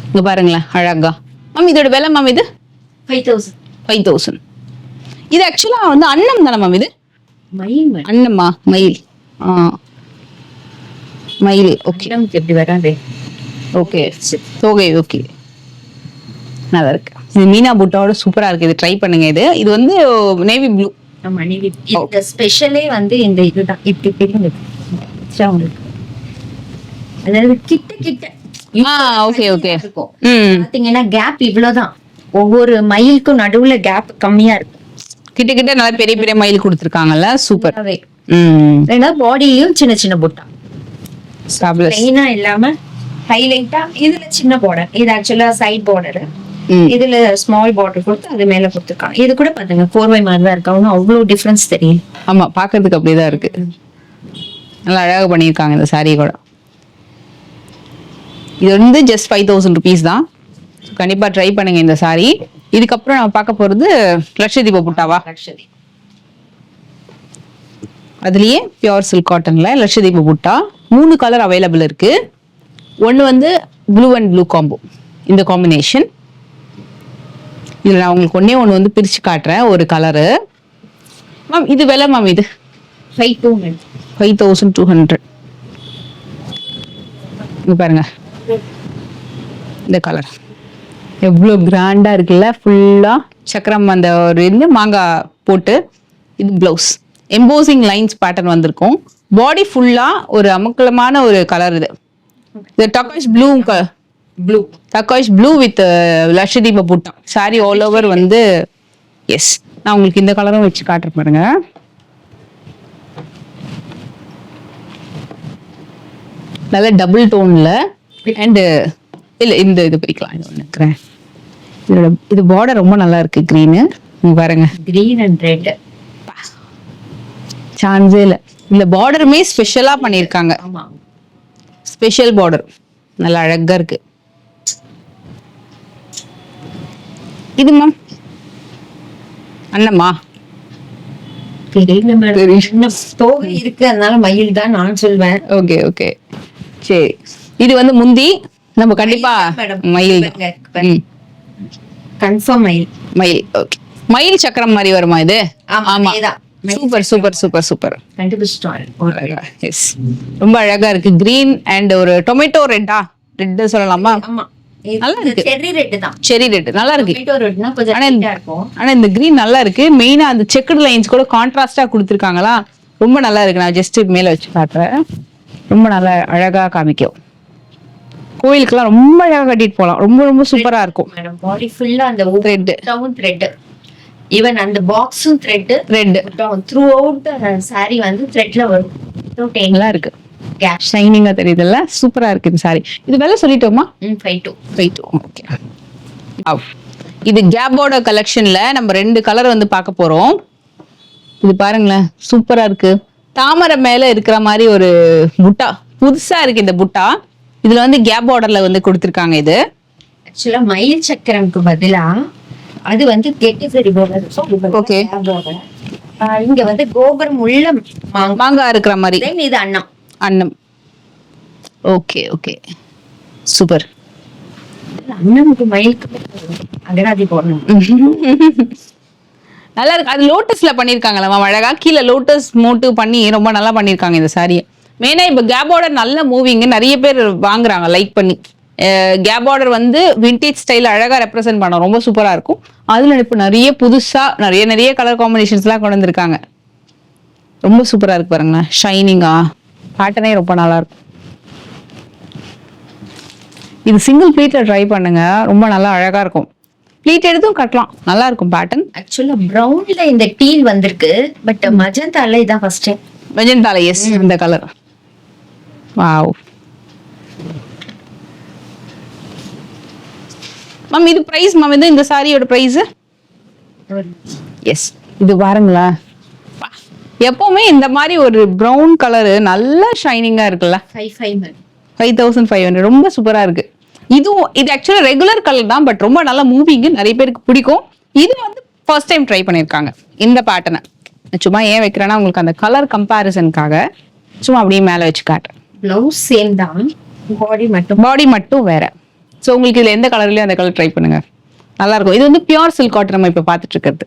இங்க பாருங்களேன் அழகா. மேம் இதோட விலை மேம் இது 5000. இது ஆக்சுவலா வந்து அன்னம் தானே மேம்? இது அன்னமா? மயில். மயில். ஓகே. எப்படி வராது? Okay okay okay. நல்லா இருக்கு. இது மீனா புட்டாவோட சூப்பரா இருக்கு. இது ட்ரை பண்ணுங்க. இது வந்து நேவி ப்ளூ. இந்த ஸ்பெஷலே வந்து இந்த இதுதான். இப்படி தெரியுது. அதாவது கிட்ட கிட்ட ஓகே ஓகே இருக்கும். பாத்தீங்கன்னா கேப் இவ்வளவுதான். ஒவ்வொரு மயிலுக்கும் நடுவுல கேப் கம்மியா இருக்கும். கிட்ட கிட்ட நல்லா பெரிய பெரிய மயில் கொடுத்துருக்காங்கல்ல. சூப்பர். பாடியிலயும் சின்ன சின்ன புட்டா. பிளைனா இல்லாம ஹைலைட்டா இதுல சின்ன பார்டர். இது ஆக்சுவலா சைட் பார்டர். இதுல ஸ்மால் பார்டர் கொடுத்து அது மேல கொடுத்துருக்காங்க. இது கூட பாருங்க 4Y மாதிரி தான் இருக்கு. அவ்வளவு டிஃபரன்ஸ் தெரியும். ஆமா பாக்குறதுக்கு அப்படிதான் இருக்கு. நல்லா அழகா பண்ணிருக்காங்க இந்த சாரி கூட. இது வந்து ஜஸ்ட் 5000 rupees தான். கண்டிப்பா ட்ரை பண்ணுங்க இந்த சாரி. இதுக்கப்புறம் நம்ம பார்க்க போறது லட்சதீப புட்டாவா. அதுலயே பியூர் சில்க் காட்டன்ல லட்சதீப புட்டா 3 கலர் அவைலபிள் இருக்கு. ஒன்னு வந்து ப்ளூ அண்ட் ப்ளூ காம்போ. இந்த காம்பினேஷன் இதுல நான் உங்களுக்கு ஒண்ணு வந்து பிரிச்சு காட்டுறேன். ஒரு கலரு மேம். இது விலை மேம் இது 5200. இங்க பாருங்க இந்த கலர் எவ்வளவு கிராண்டா இருக்குல்ல. ஃபுல்லா சக்கரம் அந்த ஒரு இது மாங்காய் போட்டு. இது பிளவுஸ் எம்போசிங் லைன்ஸ் பேட்டர்ன் வந்திருக்கும். பாடி ஃபுல்லா ஒரு அமக்கலமான ஒரு கலர். இது டர்காய்ஷ் ப்ளூ வித் லட்சதீப புட்டா. சாரி ஆல் ஓவர் வந்து எஸ் நான் உங்களுக்கு இந்த கலரும் வச்சு காட்டுறேன் பாருங்க. நல்ல டபுள் டோன்ல அண்ட் இல்ல இந்த இது பிரிக்கலாம். இது நினைக்கிறேன் இது பார்டர் ரொம்ப நல்லா இருக்கு. கிரீனு பாருங்க, கிரீன் அண்ட் ரெட் சான்ஸே இல்ல. இந்த பார்டருமே ஸ்பெஷலா பண்ணிருக்காங்க. ஆமா, ஸ்பெஷல் பார்டர் நல்லா அழகா இருக்கு. இது மேம் அண்ணம்மா தெரியல மேடம், இன்னும் தோகை இருக்கு, அதனால மயில் தான் நான் சொல்வேன். ஓகே ஓகே சரி. இது வந்து முந்தி நம்ம கண்டிப்பா மயில் கன்ஃபார்ம் மயில். மயில் ஓகே. மயில் சக்கரம் மாதிரி வருமா இது? ஆமா, சூப்பர் சூப்பர் சூப்பர் சூப்பர், கண்டுபிடிச்சிட்டோம். எஸ், ரொம்ப அழகா இருக்கு. கிரீன் அண்ட் ஒரு டொமேட்டோ ரெட்டா, ரெட் சொல்லலாமா? ஆமா, நல்லா இருக்கு. செர்ரி ரெட் தான், செரி ரெட் நல்லா இருக்கு. டொமேட்டோ ரெட்னா கொஞ்சம் லைட்டா இருக்கும். ஆனா இந்த கிரீன் நல்லா இருக்கு. மெயினா அந்த செக்குடு லைன்ஸ் கூட கான்ட்ராஸ்டா கொடுத்திருக்காங்களா, ரொம்ப நல்லா இருக்கு. நான் ஜஸ்ட் மேல வச்சு காட்டுறேன். ரொம்ப நல்லா அழகா காமிக்கும். கோயிலுக்குலாம் ரொம்ப அழகா கட்டிட்டு போலாம். ரொம்ப ரொம்ப சூப்பரா இருக்கும். மேடம் பாடி ஃபுல்லா அந்த த்ரெட் டவுன் த்ரெட், ஈவன் அந்த பாக்ஸும் த்ரெட் த்ரூ அவுட் சாரி வந்து த்ரெட்ல வரும். நல்லா இருக்கு, ஷைனிங்கா தெரியுதுல்ல, சூப்பரா இருக்கு இந்த சாரி. இது விலை சொல்லிட்டோமா? 52. ஓகே. இது கேப்போட கலெக்ஷன்ல நம்ம 2 கலர் வந்து பார்க்க போறோம். இது பாருங்களேன், சூப்பரா இருக்கு. தாமரை மேல இருக்கிற மாதிரி ஒரு புட்டா, புதுசா இருக்கு இந்த புட்டா. இதுல வந்து கேப் பார்டர்ல வந்து கொடுத்திருக்காங்க. இது ஆக்சுவலா மயில் சக்கரம்க்கு பதிலா அது வந்து கெட்டி சரி பார்டர். ஓகே, இங்க வந்து கோபுரம் உள்ள மாங்காய் இருக்கிற மாதிரி. இது அன்னம் அன்னம். Okay okay super. அன்னமுக்கு மயிலுக்கு அகராதி போடணும். நல்லா இருக்கு. அது லோட்டஸ்ல பண்ணிருக்காங்களா அழகா, கீழே லோட்டஸ் மோட்டிவ் பண்ணி ரொம்ப நல்லா பண்ணிருக்காங்க இந்த சாரியை. மெயினா இப்ப கேப் பார்டர் நல்ல மூவிங், நிறைய பேர் வாங்குறாங்க லைக் பண்ணி. கேப் பார்டர் வந்து விண்டேஜ் ஸ்டைல் அழகா ரெப்ரசென்ட் பண்ணோம், ரொம்ப சூப்பரா இருக்கும். அதுல இப்ப நிறைய புதுசா நிறைய கலர் காம்பினேஷன்ஸ் எல்லாம் கொண்டு வந்திருக்காங்க. ரொம்ப சூப்பரா இருக்கு பாருங்களேன், ஷைனிங்கா பேட்டர்னே ரொம்ப நல்லா இருக்கும். இது சிங்கிள் ப்ளீட்ல ட்ரை பண்ணுங்க, ரொம்ப நல்லா அழகா இருக்கும். ப்ளீட் எடுத்தும் கட்டலாம், நல்லா இருக்கும் பேட்டர்ன். ஆக்சுவலா பிரவுன்ல இந்த டீல் வந்திருக்கு, பட் மஜந்தால இதான் ஃபர்ஸ்ட் டைம். மஜந்தால, எஸ், அந்த கலர். வாவ் மேம், இது பிரைஸ் மேம், இது இந்த சாரியோட பிரைஸ்? எஸ், இது பாருங்களா, எப்பவுமே இந்த மாதிரி ஒரு பிரவுன் கலர் நல்ல ஷைனிங்கா இருக்குல்ல. 5500 ரொம்ப சூப்பரா இருக்கு. இது ஆக்சுவலா ரெகுலர் கலர் தான், பட் ரொம்ப நல்லா மூவிங், நிறைய பேருக்கு பிடிக்கும். இது வந்து ஃபர்ஸ்ட் டைம் ட்ரை பண்ணிருக்காங்க இந்த பேட்டர்னை. சும்மா ஏன் வைக்கிறேன்னா உங்களுக்கு அந்த கலர் கம்பேரிசனுக்காக சும்மா அப்படியே மேல வச்சு காட்டுறேன். ப்ளவுஸ் சேம் தான், பாடி மட்டும் வேற. ஸோ உங்களுக்கு இதுல எந்த கலர்லயும் அந்த கலர் ட்ரை பண்ணுங்க, நல்லா இருக்கும். இது வந்து பியூர் சில்க் காட்டன் நம்ம இப்ப பாத்துட்டு இருக்கிறது.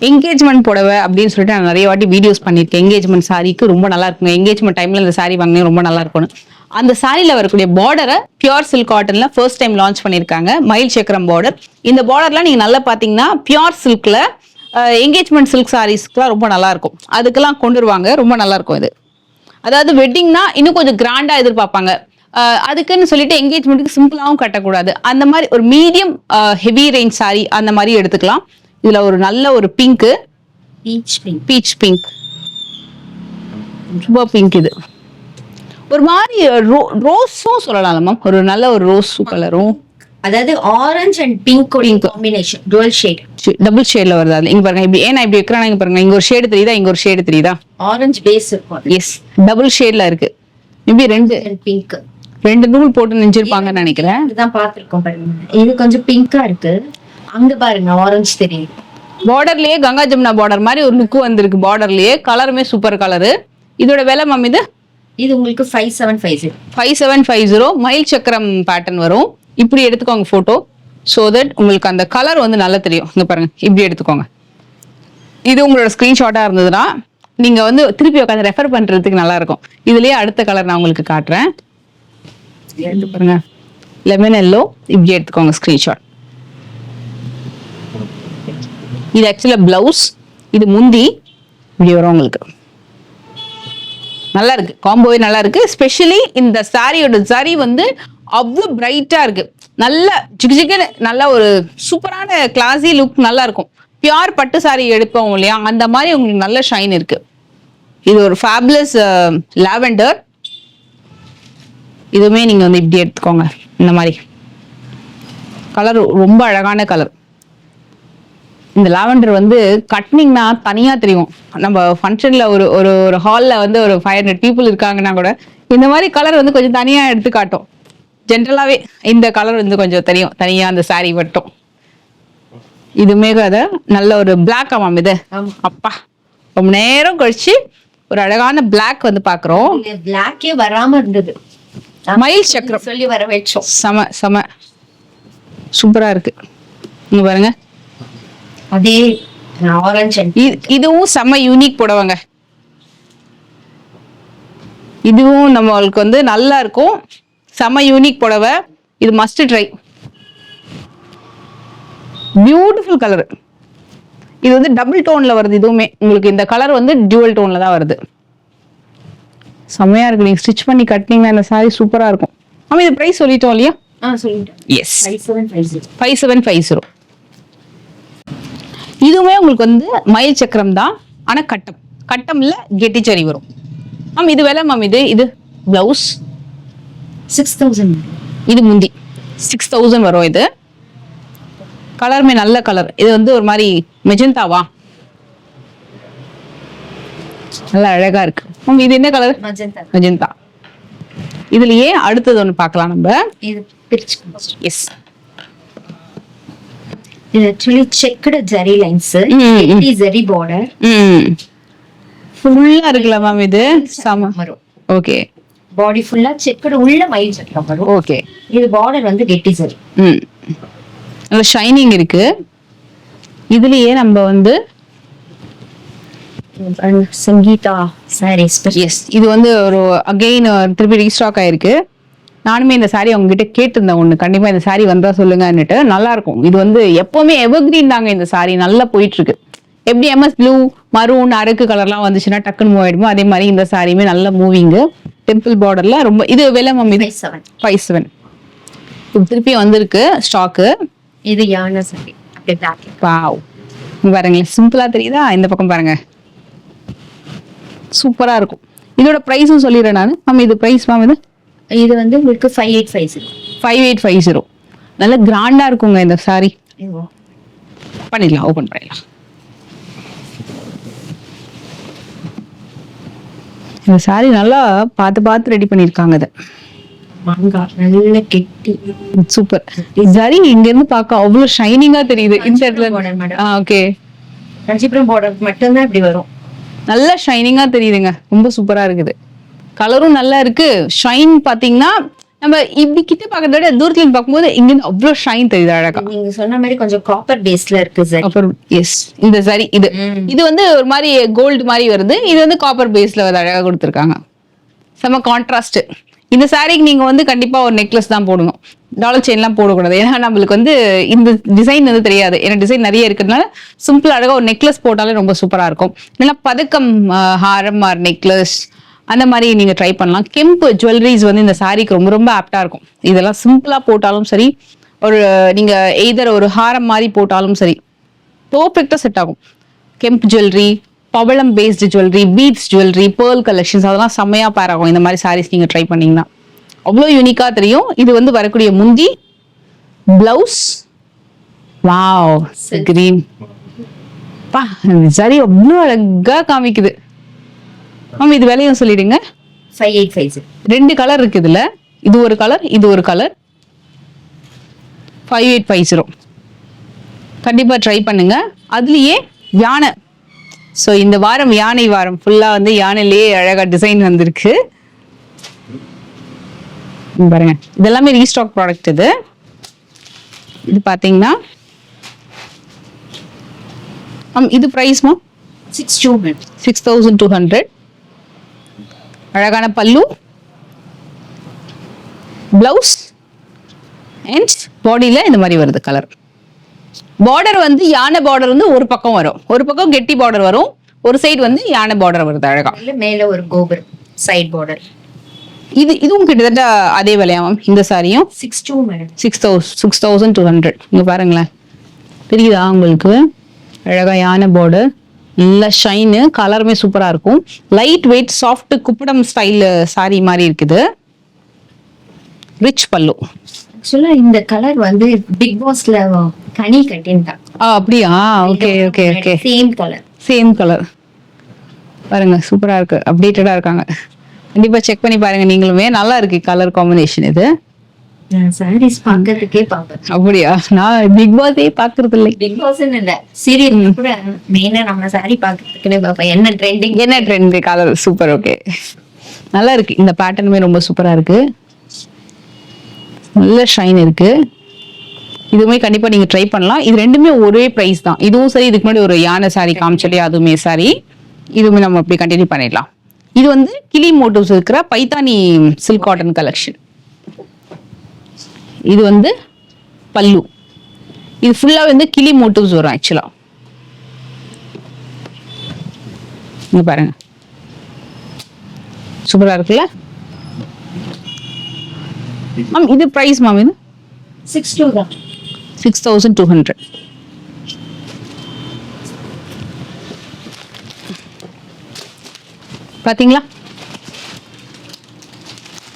என்கேஜ்மெண்ட் புடவை அப்படின்னு சொல்லிட்டு நான் நிறைய வாட்டி வீடியோஸ் பண்ணியிருக்கேன். என்கேஜ்மெண்ட் சாரிக்கு ரொம்ப நல்லா இருக்குங்க. என்கேஜ்மெண்ட் டைம்ல இந்த சாரி வாங்கினே ரொம்ப நல்லா இருக்கும். அந்த சாரியில வரக்கூடிய பார்டரை பியூர் சில்க் காட்டன்ல ஃபர்ஸ்ட் டைம் லான்ச் பண்ணிருக்காங்க, மயில் சக்கரம் பார்டர். இந்த பார்டர்லாம் நீங்க நல்லா பாத்தீங்கன்னா பியூர் சில்க்ல என்கேஜ்மெண்ட் சில்க் சாரீஸ்க்குலாம் ரொம்ப நல்லா இருக்கும். அதுக்கெல்லாம் கொண்டு வருவாங்க, ரொம்ப நல்லா இருக்கும். இது அதாவது வெட்டிங்னா இன்னும் கொஞ்சம் கிராண்டா எதிர்பார்ப்பாங்க. அதுக்குன்னு சொல்லிட்டு என்கேஜ்மெண்ட்டுக்கு சிம்பிளாவும் கட்டக்கூடாது. அந்த மாதிரி ஒரு மீடியம் ஹெவி ரேஞ்ச் சாரி அந்த மாதிரி எடுத்துக்கலாம். இதுல ஒரு நல்ல ஒரு பிங்க், பீச் பிங்க், ரொம்ப பிங்க். இது ஒரு மாதிரி ரோஸும் சொல்லலாம் மேம், ஒரு நல்ல ஒரு ரோஸ் கலரும், அதாவது orange and pink combination, dual shade, double ஷேட்ல வருது. அது இங்க பாருங்க, இப்படி ஏன்னா இப்படி வைக்கிறாங்க, இங்க பாருங்க, இங்க ஒரு ஷேடு தெரியுதா, இங்க ஒரு ஷேடு தெரியுதா, ஆரஞ்சு பேஸ் இருக்கும். எஸ், டபுள் ஷேட்ல இருக்கு. மேபி ரெண்டு நூல் போட்டு நெஞ்சிருப்பாங்கன்னு நினைக்கிறேன். இதுதான் பாத்துருக்கோம் பாருங்க, இது கொஞ்சம் பிங்கா இருக்கு. அங்க பாருங்க ஆரஞ்சு தெரியுது. பார்டர்லயே கங்கா ஜமுனா பார்டர் மாதிரி ஒரு லுக் வந்திருக்கு. பார்டர்லயே கலருமே சூப்பர் கலரு. இதோட விலை மேம் இது உங்களுக்கு 5750 மயில் சக்கரம் பேட்டர்ன் வரும். இப்படி எடுத்துக்கோங்க போட்டோ, சோ தட் உங்களுக்கு அந்த கலர் வந்து நல்லா தெரியும். இங்க பாருங்க, இப்படி எடுத்துக்கோங்க. இது உங்களோட ஸ்கிரீன்ஷாட்டா இருந்ததுன்னா நீங்க வந்து திருப்பி உட்காந்து ரெஃபர் பண்றதுக்கு நல்லா இருக்கும். இதுலயே அடுத்த கலர் நான் உங்களுக்கு காட்டுறேன். பாருங்க, லெமன் எல்லோ, இப்படி எடுத்துக்கோங்க ஸ்கிரீன்ஷாட். இது ஆக்சுவலா பிளவுஸ், இது முந்தி, இப்படி வரும் உங்களுக்கு. நல்லா இருக்கு, காம்போவே நல்லா இருக்கு. ஸ்பெஷலி இந்த சாரியோட சரி வந்து அவ்வளவு பிரைட்டா இருக்கு. நல்ல ஜிகு நல்ல ஒரு சூப்பரான கிளாஸி லுக் நல்லா இருக்கும். பியூர் பட்டு சாரி எடுப்போம் இல்லையா, அந்த மாதிரி உங்களுக்கு நல்ல ஷைன் இருக்கு. இது ஒரு ஃபேபுலஸ் லாவெண்டர். இதுவுமே நீங்க வந்து இப்படி எடுத்துக்கோங்க. இந்த மாதிரி கலர் ரொம்ப அழகான கலர். இந்த லாவெண்டர் வந்து கட்னிங்னா தனியா தெரியும். நம்ம ஃபங்க்ஷன்ல ஒரு ஒரு ஒரு ஹால்ல வந்து ஒரு 500 பீப்புள் இருக்காங்கன்னா கூட இந்த மாதிரி கலர் வந்து கொஞ்சம் தனியா எடுத்து காட்டும். ஜென்ரலாவே இந்த கலர் வந்து கொஞ்சம் தெரியும் தனியா அந்த சாரி மட்டும். இதுமே அதை நல்ல ஒரு பிளாக். ஆமாம் இது அப்பா ரொம்ப நேரம் கழிச்சு ஒரு அழகான பிளாக் வந்து பாக்குறோம். பிளாக்கே வராம இருந்தது. மயில் சக்கரம் சொல்லி வர வச்சோம். செம செம சூப்பரா இருக்கு. இங்க பாருங்க, அதே ஆரஞ்சு. இதுவும் செம யூனிக் புடவைங்க. இதுவும் நம்மளுக்கு வந்து நல்லா இருக்கும். செம யூனிக் புடவை. இது மஸ்ட் ட்ரை. Beautiful colour. இது வந்து டபுள் டோன்ல வருது. இதுவுமே உங்களுக்கு இந்த கலர் வந்து டியூவல் டோன்ல தான் வருது. செமையா இருக்கு. நீங்க ஸ்டிச் பண்ணி கட்டினீங்கன்னா இந்த சாரி சூப்பரா இருக்கும். ஆமா, இது பிரைஸ் சொல்லிட்டோம் இல்லையா? சொல்லிட்டேன். எஸ், 5750. இதுவுமே உங்களுக்கு வந்து மயில் சக்கரம் தான், ஆனா கட்டம்ல கெட்டிச்சரி வரும். மேம் இது விலை மேம். இது பிளவுஸ் 6000. இது முந்தி 6000 வரும். இது கலருமே நல்ல கலர். இது வந்து ஒரு மாதிரி மெஜந்தாவா, நல்லா அழகா இருக்கு. இது என்ன கலர்? மெஜந்தா. இதுலயே அடுத்தது ஒண்ணு பார்க்கலாம் நம்ம. இது பிரிச்சு. எஸ், இது actually checked ஜரி லைன்ஸ். இது ஜரி border. ஃபுல்லா இருக்குல மேம். இது சம வரும். ஓகே. பாடி ஃபுல்லா செக்கட் உள்ள மயில் சக்கரம் வரும். ஓகே. இது border வந்து கெட்டி ஜரி. நல்ல ஷைனிங் இருக்கு. இதுலயே நம்ம வந்து சங்கீதா சாரீஸ். எஸ், இது வந்து ஒரு அகைன் திருப்பி ரீஸ்டாக் ஆயிருக்கு. நானுமே இந்த சாரி உங்ககிட்ட கேட்டிருந்தேன் ஒண்ணு, கண்டிப்பா இந்த சாரி வந்தா சொல்லுங்கன்னுட்டு. நல்லா இருக்கும். இது வந்து எப்பவுமே எவர்கிரீன் தாங்க. இந்த சாரி நல்லா போயிட்டு இருக்கு. எப்படி எம்எஸ் ப்ளூ, மரூன், அரக்கு கலர்லாம் வந்துச்சுன்னா டக்குன்னு மூவ் ஆயிடுமோ, அதே மாதிரி இந்த சாரியுமே நல்ல மூவிங். டெம்பிள் பார்டர்ல ரொம்ப. இது விலை மம்மி 57. திருப்பி வந்திருக்கு ஸ்டாக்கு. இது யானை சாரி. அப்படியே பிளாக். வாவ், பாருங்களேன், சிம்பிளா தெரியுதா? இந்த பக்கம் பாருங்க, சூப்பரா இருக்கும். இதோட பிரைஸும் சொல்லிடுறேன் நான். மேம் இது பிரைஸ் மேம். இது வந்து உங்களுக்கு 5850. 5850. நல்ல கிராண்டா இருக்குங்க இந்த சாரி. பண்ணிடலாம், ஓபன் பண்ணிடலாம். இந்த சாரி நல்லா பார்த்து ரெடி பண்ணிருக்காங்க. இதை நல்ல கெட்டி சூப்பர். சரி, இங்க இருந்து பார்க்க அவ்வளவு ஷைனிங்கா தெரியுது. இந்த இடத்துல ஓகே, காஞ்சிபுரம் பார்டர் மட்டும் தான் இப்படி வரும். நல்ல ஷைனிங்கா தெரியுதுங்க. ரொம்ப சூப்பரா இருக்குது. கலரும் நல்லா இருக்கு. ஷைன் பாத்தீங்கன்னா நம்ம இப்படி கிட்ட பாக்கிறத விட தூரத்துல இருந்து பார்க்கும்போது இங்க இருந்து அவ்வளவு ஷைன் தெரியுது. அழகா நீங்க சொன்ன மாதிரி கொஞ்சம் காப்பர் பேஸ்ல இருக்கு சார். அப்புறம் எஸ், இந்த சரி இது வந்து ஒரு மாதிரி கோல்டு மாதிரி வருது. இது வந்து காப்பர் பேஸ்ல வந்து அழகா கொடுத்துருக்காங்க. செம கான்ட்ராஸ்ட். இந்த சாரிக்கு நீங்க வந்து கண்டிப்பா ஒரு நெக்லஸ் தான் போடணும். டாலர் செயின் எல்லாம் போடக்கூடாது. ஏன்னா நம்மளுக்கு வந்து இந்த டிசைன் வந்து தெரியாது. ஏன்னா டிசைன் நிறைய இருக்கிறதுனால சிம்பிள் அழகா ஒரு நெக்லஸ் போட்டாலே ரொம்ப சூப்பரா இருக்கும். இல்லைன்னா பதக்கம், ஹாரம் ஆர் நெக்லஸ் அந்த மாதிரி நீங்க ட்ரை பண்ணலாம். கெம்பு ஜுவல்லரிஸ் வந்து இந்த சாரிக்கு ரொம்ப ரொம்ப ஆப்டா இருக்கும். இதெல்லாம் சிம்பிளா போட்டாலும் சரி, ஒரு நீங்க எய்தர் ஒரு ஹாரம் மாதிரி போட்டாலும் சரி, பர்ஃபெக்டா செட் ஆகும். கெம்பு ஜுவல்லரி, பவளம் based jewellery, beads jewellery, pearl collections அதெல்லாம் செம்மையா பேர் ஆகும். இந்த மாதிரி சாரீஸ் நீங்க ட்ரை பண்ணீங்கன்னா அவ்வளோ யூனிக்கா தெரியும். இது வந்து வரக்கூடிய முந்தி, பிளவுஸ். Wow, green. பா, சரி அவ்வளோ அழகா காமிக்குது. மேம் இது விலையும் சொல்லிடுங்க. 5850. 2 கலர் இருக்கு இதுல. இது ஒரு கலர், இது ஒரு கலர். 5850. கண்டிப்பா ட்ரை பண்ணுங்க. அதுலயே யானை. ஸோ இந்த வாரம் யானை வாரம் ஃபுல்லா வந்து யானையிலேயே அழகா டிசைன் வந்திருக்கு பாருங்க. இதெல்லாமே ரீஸ்டாக் ப்ராடக்ட். இது பாத்தீங்கன்னா இது பிரைஸ்மா 6200. அழகான பல்லு, பிளவுஸ் அண்ட் பாடியில இந்த மாதிரி வருது கலர். பார்டர் வந்து யானை பார்டர் வந்து ஒரு பக்கம் வரும், ஒரு பக்கம் கெட்டி பார்டர் வரும், ஒரு சைடு வந்து யானை பார்டர் வருது அழகா. மேல ஒரு கோபுரம் சைடு பார்டர். இதுவும் கிட்டத்தட்ட அதே விலையா மேம் இந்த சாரியும் 6,200 மேடம். 6,200. இங்க பாருங்களேன், தெரியுதா உங்களுக்கு? அழகா யானை பார்டர், நல்ல ஷைனு, கலருமே சூப்பரா இருக்கும். Light weight soft Kuppadam style sorry மாதிரி இருக்குது. ரிச் பல்லு. ஆக்சுவலா இந்த கலர் வந்து பிக் பாஸ்ல கனி கட்டின்டா. அப்படியா? Okay okay okay. Same colour பாருங்க, சூப்பரா இருக்கு, அப்டேட்டடா இருக்காங்க. கண்டிப்பா செக் பண்ணி பாருங்க நீங்களுமே. நல்லா இருக்கு கலர் காம்பினேஷன் இது. சாரீஸ் பாக்கிறதுக்கே பாப்பேன். அப்படியா? நான் பிக் பாஸே பாக்குறது இல்லை. பிக் பாஸ் இல்ல, சீரியல் கூட மெயினா நம்ம சாரி பாக்கிறதுக்குனே பாப்பேன். என்ன ட்ரெண்ட் கலர். Super, okay. நல்லா இருக்கு, இந்த பேட்டர்னுமே ரொம்ப சூப்பரா இருக்கு. நல்ல ஷைன் இருக்கு. இதுவுமே கண்டிப்பா நீங்க ட்ரை பண்ணலாம். இது ரெண்டுமே ஒரே பிரைஸ் தான். இதுவும் சரி, இதுக்கு முன்னாடி ஒரு யானை சாரி காமிச்சலி, அதுவுமே சாரி. இதுவுமே நம்ம அப்படி கண்டினியூ பண்ணிடலாம். இது வந்து கிளி மோட்டிவ்ஸ் இருக்கிற பைத்தானி சில்க் காட்டன் கலெக்ஷன். இது வந்து பல்லு. இது ஃபுல்லா வந்து கிளி மோட்டிவ்ஸ் வரும் ஆக்சுவலா. இங்க பாருங்க, சூப்பரா இருக்குல்ல மேம்? இது பிரைஸ் மேம் இது 6,200. பாத்தீங்களா?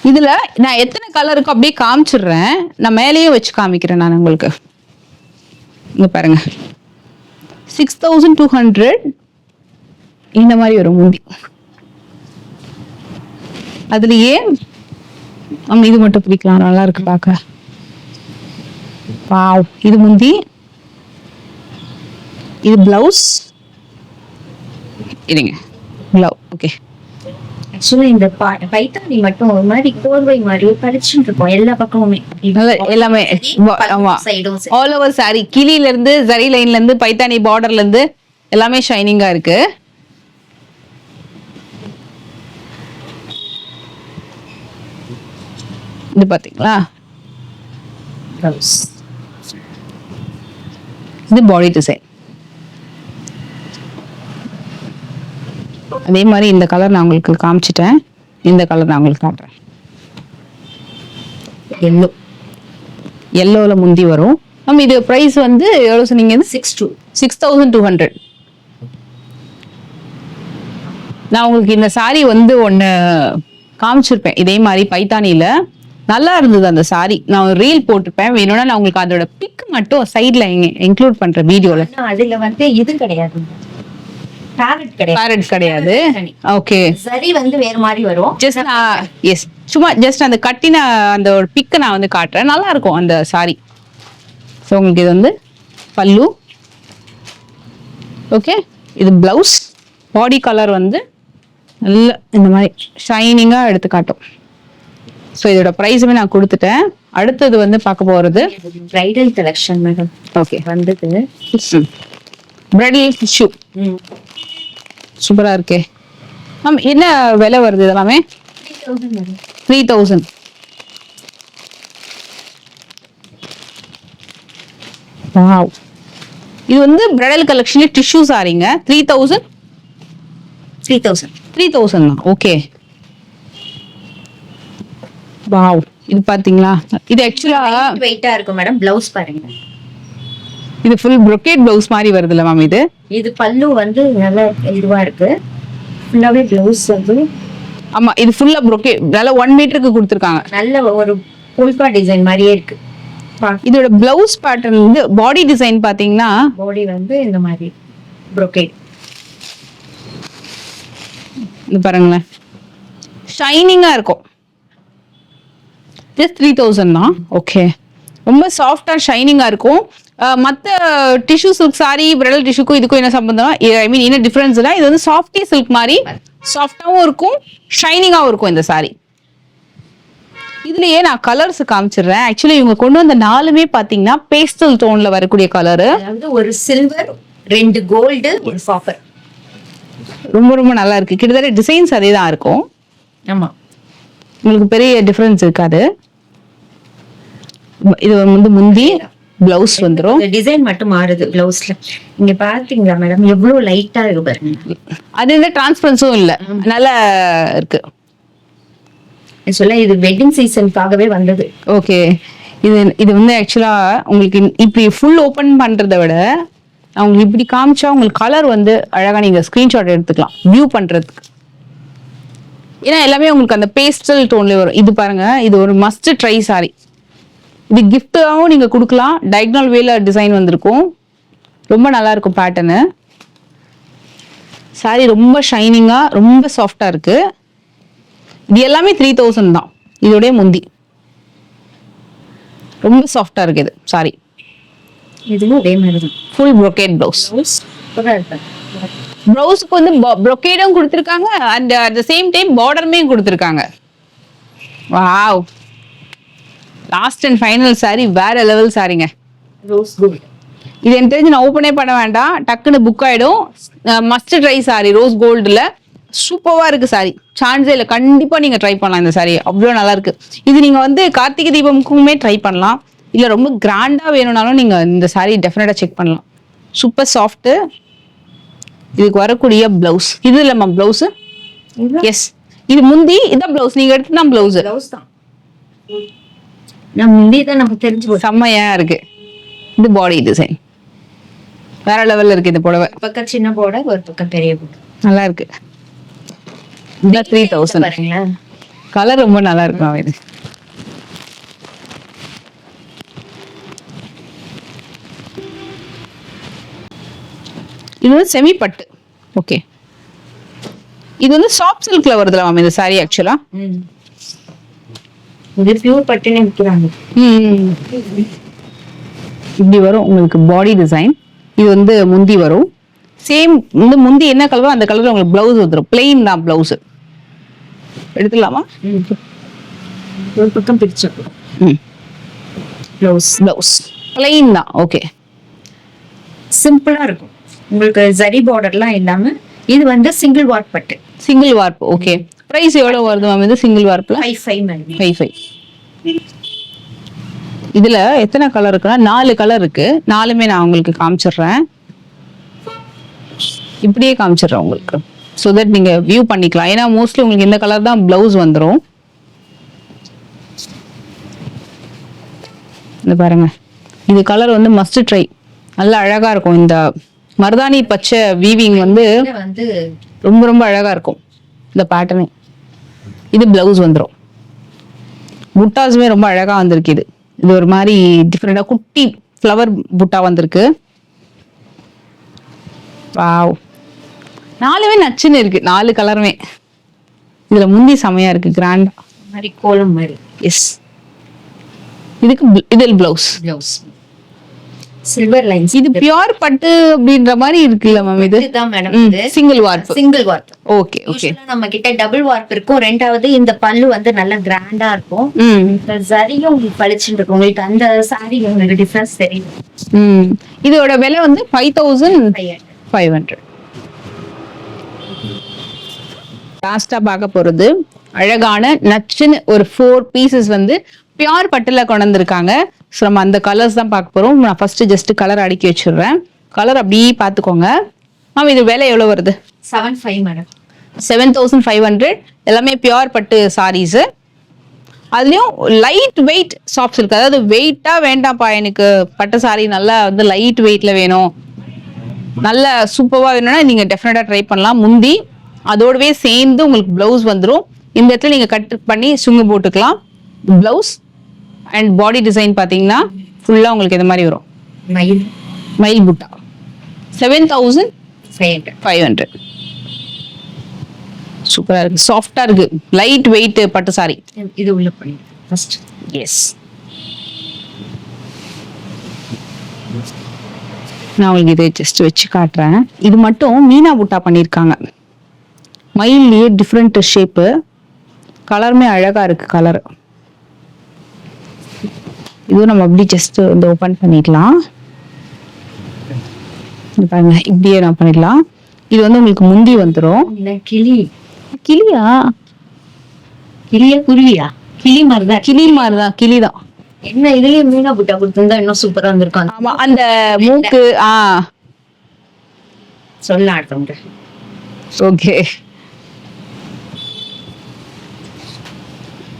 இதுல நான் எத்தனை கலர் இருக்கோ அப்படியே காமிச்சிடுறேன். நான் மேலேயே வச்சு காமிக்கிறேன் நான் உங்களுக்கு. இங்க பாருங்க, 6,200. இந்த மாதிரி வரும் முந்தி. அதுலயே இது மட்டும் பிடிக்கலாம், நல்லா இருக்கு பார்க்க. வாவ், இது முந்தி, இது பிளவுஸ். இருங்க, பிளவு. ஓகே. ஆக்சுவலா இந்த பைத்தானி மட்டும் ஒரு மாதிரி கோர்வை மாதிரி படிச்சுட்டு இருக்கும் எல்லா பக்கமுமே. எல்லாமே ஆமா, ஆல் ஓவர் சாரி. கிளியில இருந்து ஜரி லைன்ல இருந்து பைத்தானி பார்டர்ல இருந்து எல்லாமே ஷைனிங்கா இருக்கு. இது பாத்தீங்களா? இது பாடி டிசைன். அதே மாதிரி இந்த கலர் நான் உங்களுக்கு காமிச்சிட்டேன். இந்த கலர் நான் உங்களுக்கு காட்டுறேன். எல்லோல முந்தி வரும். நம்ம இது பிரைஸ் வந்து எவ்வளவு சொன்னீங்க? 6,200. நான் உங்களுக்கு இந்த சாரி வந்து ஒன்னு காமிச்சிருப்பேன் இதே மாதிரி பைத்தானில. நல்லா இருந்தது அந்த சாரி. நான் ஒரு ரீல் போட்டிருப்பேன், வேணும்னா நான் உங்களுக்கு அதோட பிக் மட்டும் சைட்ல இன்க்ளூட் பண்ற வீடியோல. அதுல வந்து இது கிடையாது, பேரட் கிடையாது. ஓகே, சரி வந்து வேற மாதிரி வரும். ஜஸ்ட் எஸ், சும்மா ஜஸ்ட் அந்த கட்டின அந்த ஒரு பிக்க நான் வந்து காட்டுறேன். நல்லா இருக்கும் அந்த சாரி. ஸோ உங்களுக்கு இது வந்து பல்லு. ஓகே, இது பிளவுஸ். பாடி கலர் வந்து நல்ல இந்த மாதிரி ஷைனிங்கா எடுத்து காட்டும். ஸோ இதோட ப்ரைஸுமே நான் கொடுத்துட்டேன். அடுத்தது வந்து பார்க்க போறது பிரைடல் கலெக்ஷன் மேடம். ஓகே, வந்தது பிரைடல் டிஷ்யூ. சூப்பரா இருக்கே மேம். என்ன விலை வருது இதெல்லாமே? 3,000. வாவ், இது வந்து பிரைடல் கலெக்ஷன்ல டிஷ்யூ சாரிங்க. 3,000 தான். Okay, wow. இது பாத்தீங்களா? இது ஆக்சுவலா வெயிட்டா இருக்கும் மேடம். பிளவுஸ் பாருங்க, இது ஃபுல் brocade பிளவுஸ் மாதிரி வருதுல மேம். இது பல்லு வந்து நல்ல இதுவா இருக்கு. ஃபுல்லாவே பிளவுஸ் வந்து ஆமா, இது ஃபுல்லா brocade. நல்ல 1 மீட்டருக்கு கொடுத்திருக்காங்க. நல்ல ஒரு புல்கா டிசைன் மாதிரியே இருக்கு. இதோட பிளவுஸ் பேட்டர்ன் வந்து பாடி டிசைன் பாத்தீங்கன்னா, பாடி வந்து இந்த மாதிரி brocade. இது பாருங்களேன், ஷைனிங்கா இருக்கும். ஜஸ்ட் 3,000 தான். ஓகே, ரொம்ப சாஃப்டா ஷைனிங்கா இருக்கும். மற்ற டிஷ்யூ சில்க் சாரி பிரைடல் டிஷ்யூக்கும் இதுக்கும் என்ன சம்பந்தம்? ஐ மீன் என்ன டிஃபரன்ஸ்னா, இது வந்து சாஃப்டி சில்க் மாதிரி சாஃப்டாவும் இருக்கும், ஷைனிங்காவும் இருக்கும் இந்த சாரி. இதுலயே நான் கலர்ஸ் காமிச்சிடுறேன். ஆக்சுவலி இவங்க கொண்டு வந்த 4மே பாத்தீங்கன்னா பேஸ்டல் டோன்ல வரக்கூடிய கலரு. அதாவது ஒரு சில்வர், 2 கோல்டு, ஒரு காப்பர். ரொம்ப ரொம்ப நல்லா இருக்கு. கிட்டத்தட்ட டிசைன்ஸ் அதே தான் இருக்கும். ஆமா, உங்களுக்கு பெரிய டிஃபரன்ஸ் இருக்காது. இது வந்து முந்தி, பிளவுஸ் வந்துரும். டிசைன் மட்டும் மாறுது பிளவுஸ்ல. இங்க பாத்தீங்களா மேடம், எவ்வளவு லைட்டா இருக்கு பாருங்க. அது இந்த டிரான்ஸ்பரன்ஸும் இல்ல, நல்லா இருக்கு. சொல்ல இது வெட்டிங் சீசனுக்காகவே வந்தது. ஓகே, இது இது வந்து ஆக்சுவலா உங்களுக்கு இப்படி ஃபுல் ஓபன் பண்றதை விட அவங்களுக்கு இப்படி காமிச்சா உங்களுக்கு கலர் வந்து அழகா நீங்க ஸ்கிரீன்ஷாட் எடுத்துக்கலாம் வியூ பண்றதுக்கு. ஏன்னா எல்லாமே உங்களுக்கு அந்த பேஸ்டல் டோன்ல வரும். இது பாருங்க, இது ஒரு மஸ்ட் ட்ரை சாரி. இது கிஃப்டாவும் நீங்க கொடுக்கலாம். டயக்னல் வேல டிசைன் வந்திருக்கும், ரொம்ப நல்லா இருக்கும் பேட்டர்னு. சாரி ரொம்ப ஷைனிங்கா ரொம்ப சாஃப்டா இருக்கு. இது எல்லாமே 3000 தான். இதோடைய முந்தி ரொம்ப சாஃப்டா இருக்கு. இது சாரி இதுவும் அதே மாதிரி தான். Full brocade blouse. ப்ளவுஸ்க்கு வந்து brocade-ம் கொடுத்துருக்காங்க and at the same time பார்டருமே கொடுத்துருக்காங்க. Wow, last and final sari வேற லெவல் சாரிங்க. Rose gold. இது எனக்கு தெரிஞ்சு நான் ஓப்பனே பண்ண வேண்டாம், டக்குன்னு புக் ஆயிடும். மஸ்ட் ட்ரை சாரி, ரோஸ் கோல்டுல சூப்பரா இருக்கு சாரி. சான்ஸே இல்லை, கண்டிப்பா நீங்க ட்ரை பண்ணலாம் இந்த சாரி, அவ்வளோ நல்லா இருக்கு. இது நீங்க வந்து கார்த்திகை தீபமுக்குமே ட்ரை பண்ணலாம், இல்ல ரொம்ப கிராண்டா வேணும்னாலும் நீங்க இந்த சாரி டெஃபினட்டா செக் பண்ணலாம். Super soft. இதுக்கு வரக்கூடிய பிளவுஸ் இது இல்லம்மா பிளவுஸ். எஸ், இது முந்தி, இதான் பிளவுஸ். நீங்க எடுத்துனா பிளவுஸ் தான். நான் முந்தி தான் நமக்கு தெரிஞ்சு செம்மையா இருக்கு. இது பாடி டிசைன் வேற லெவல்ல இருக்கு. இந்த புடவை பக்கம் சின்ன போட ஒரு பக்கம் பெரிய போட நல்லா இருக்கு. 3000 பாருங்களேன். கலர் ரொம்ப நல்லா இருக்கும். இது இது வந்து செமி பட்டு. ஓகே, இது வந்து சாஃப்ட் சில்க்ல வருதுல மேம் இந்த சாரி ஆக்சுவலா. இது பியூர் பட்டுன்னு விற்கிறாங்க. இப்படி வரும் உங்களுக்கு பாடி டிசைன். இது வந்து முந்தி வரும். சேம் இந்த முந்தி என்ன கலரோ அந்த கலர்ல உங்களுக்கு பிளவுஸ் வந்துடும். பிளெயின் தான் பிளவுஸ். எடுத்துடலாமா? ஒரு பக்கம் பிரிச்சிடலாம். பிளவுஸ் பிளெயின் தான். ஓகே, சிம்பிளா இருக்கும். உங்களுக்கு ஜரி பார்டர்லாம் இல்லாம இது வந்து சிங்கிள் வார்ப் பட்டு. Single warp. ஓகே, பிரைஸ் எவ்வளவு வருது மேம் இது சிங்கிள் வார்ப்ல? 55. இதுல எத்தனை கலர் இருக்குன்னா 4 கலர் இருக்கு. 4மே நான் உங்களுக்கு காமிச்சிடுறேன். இப்படியே காமிச்சிடுறேன் உங்களுக்கு, ஸோ தட் நீங்க வியூ பண்ணிக்கலாம். ஏன்னா மோஸ்ட்லி உங்களுக்கு இந்த கலர் தான் பிளவுஸ் வந்துடும். இந்த பாருங்க, இது கலர் வந்து மஸ்ட் ட்ரை. நல்லா அழகா இருக்கும். இந்த மருதாணி பச்சை வீவிங் வந்து ரொம்ப ரொம்ப அழகா இருக்கும் இந்த பேட்டர்னே. இது பிளவுஸ் வந்துடும். புட்டாஸுமே ரொம்ப அழகா வந்திருக்கு. இது ஒரு மாதிரி டிஃப்ரெண்டா குட்டி ஃப்ளவர் புட்டா வந்திருக்கு. வாவ், 4மே நச்சுன்னு இருக்கு. 4 கலருமே. இதுல முந்தி செமையா இருக்கு, கிராண்டா மாதிரி கோலம் மாதிரி. எஸ், இதுக்கு இதில் பிளவுஸ் சில்வர் லைன்ஸ். இது பியூர் பட்டு அப்படின்ற மாதிரி இருக்குல்ல மேம்? இது இதுதான் madam. Single warp. Okay okay. நம்ம கிட்ட டபுள் வார்ப் இருக்கும். ரெண்டாவது இந்த பல்லு வந்து நல்ல கிராண்டா இருக்கும். இந்த சரியும் உங்களுக்கு பளிச்சுன்னு இருக்கும். உங்களுக்கு அந்த சாரி உங்களுக்கு டிஃபரன்ஸ் தெரியும். இதோட விலை வந்து 5500. லாஸ்டா பார்க்க போறது அழகான நச்சுன்னு ஒரு 4 பீசஸ் வந்து பியூர் பட்டுல கொண்டு வந்திருக்காங்க. ஸோ நம்ம அந்த கலர்ஸ் தான் பார்க்க போறோம். நான் ஃபர்ஸ்ட் ஜஸ்ட் கலர் அடுக்கி வச்சிடுறேன். கலர் அப்படியே பார்த்துக்கோங்க மேம். இது விலை எவ்வளவு வருது? 75 மேடம். 7500. எல்லாமே பியூர் பட்டு சாரீஸ். அதுலயும் லைட் வெயிட் சாஃப்ட் சில்க். அதாவது வெயிட்டா வேண்டாம்ப்பா எனக்கு பட்டு சாரி நல்லா வந்து லைட் வெயிட்ல வேணும், நல்ல சூப்பரா வேணும்னா நீங்க டெஃபினட்டா ட்ரை பண்ணலாம். முந்தி அதோடவே சேர்ந்து உங்களுக்கு பிளவுஸ் வந்துடும். இந்த இடத்துல நீங்க கட் பண்ணி சுங்கு போட்டுக்கலாம். பிளவுஸ் அண்ட் பாடி டிசைன் பாத்தீங்கன்னா ஃபுல்லா உங்களுக்கு இந்த மாதிரி வரும். மயில் புட்டா 7500. சூப்பரா இருக்கு, சாஃப்டா இருக்கு, லைட் வெயிட் பட்டு சாரி. இது உள்ள பண்ணி ஃபர்ஸ்ட். எஸ், நான் உங்களுக்கு இதை ஜஸ்ட் வச்சு காட்டுறேன். இது மட்டும் மீனா புட்டா பண்ணியிருக்காங்க. மயில்லையே டிஃப்ரெண்ட் ஷேப்பு, கலருமே அழகா இருக்கு. கலர் இதுவும் நம்ம அப்படி ஜஸ்ட் இந்த ஓபன் பண்ணிடலாம். பாருங்க, இப்படியே நான் பண்ணிடலாம். இது வந்து உங்களுக்கு முந்தி வந்துடும். கிளியா குருவியா? கிளி மாதிரிதான். கிளிதான். என்ன இதுலயே மீனா புட்டா கொடுத்திருந்தா இன்னும் சூப்பரா இருந்திருக்கும். ஆமா, அந்த மூக்கு சொல்லலாம். ஓகே,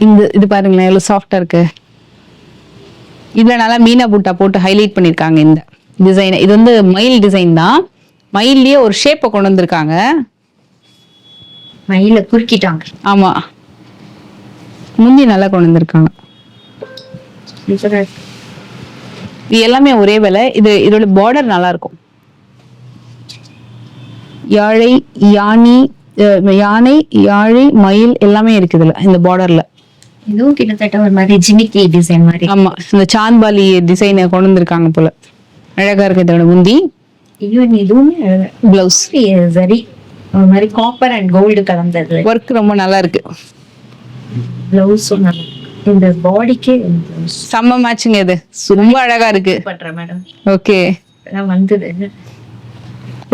இது பாருங்களேன் எவ்வளவு சாஃப்டா இருக்கு. இதுல நல்லா மீனா பூட்டா போட்டு ஹைலைட் பண்ணிருக்காங்க இந்த டிசைன். இது வந்து மயில் டிசைன் தான். மயில்லயே ஒரு ஷேப்பை கொண்டு வந்திருக்காங்க. மயில குறுக்கிட்டாங்க. ஆமா, முந்தி நல்லா கொண்டு வந்திருக்காங்க. இது எல்லாமே ஒரே விலை. இதோட பார்டர் நல்லா இருக்கும். யாழை யாழை மயில் எல்லாமே இருக்கு இதுல இந்த பார்டர்ல. இதுவும் கிட்டத்தட்ட ஒரு மாதிரி ஜிமிக்கி டிசைன் மாதிரி. ஆமா, இந்த சாந்த்பாலி டிசைனை கொண்டு வந்திருக்காங்க போல. அழகா இருக்கு இதோட முந்தி. இதுவுமே பிளவுஸ் சரி ஒரு மாதிரி காப்பர் அண்ட் கோல்டு கலந்தது. ஒர்க் ரொம்ப நல்லா இருக்கு. பிளவுஸும் நல்லா இந்த பாடிக்கு செம்ம மேட்சிங். இது ரொம்ப அழகா இருக்கு. பண்றேன் மேடம். ஓகே, வந்தது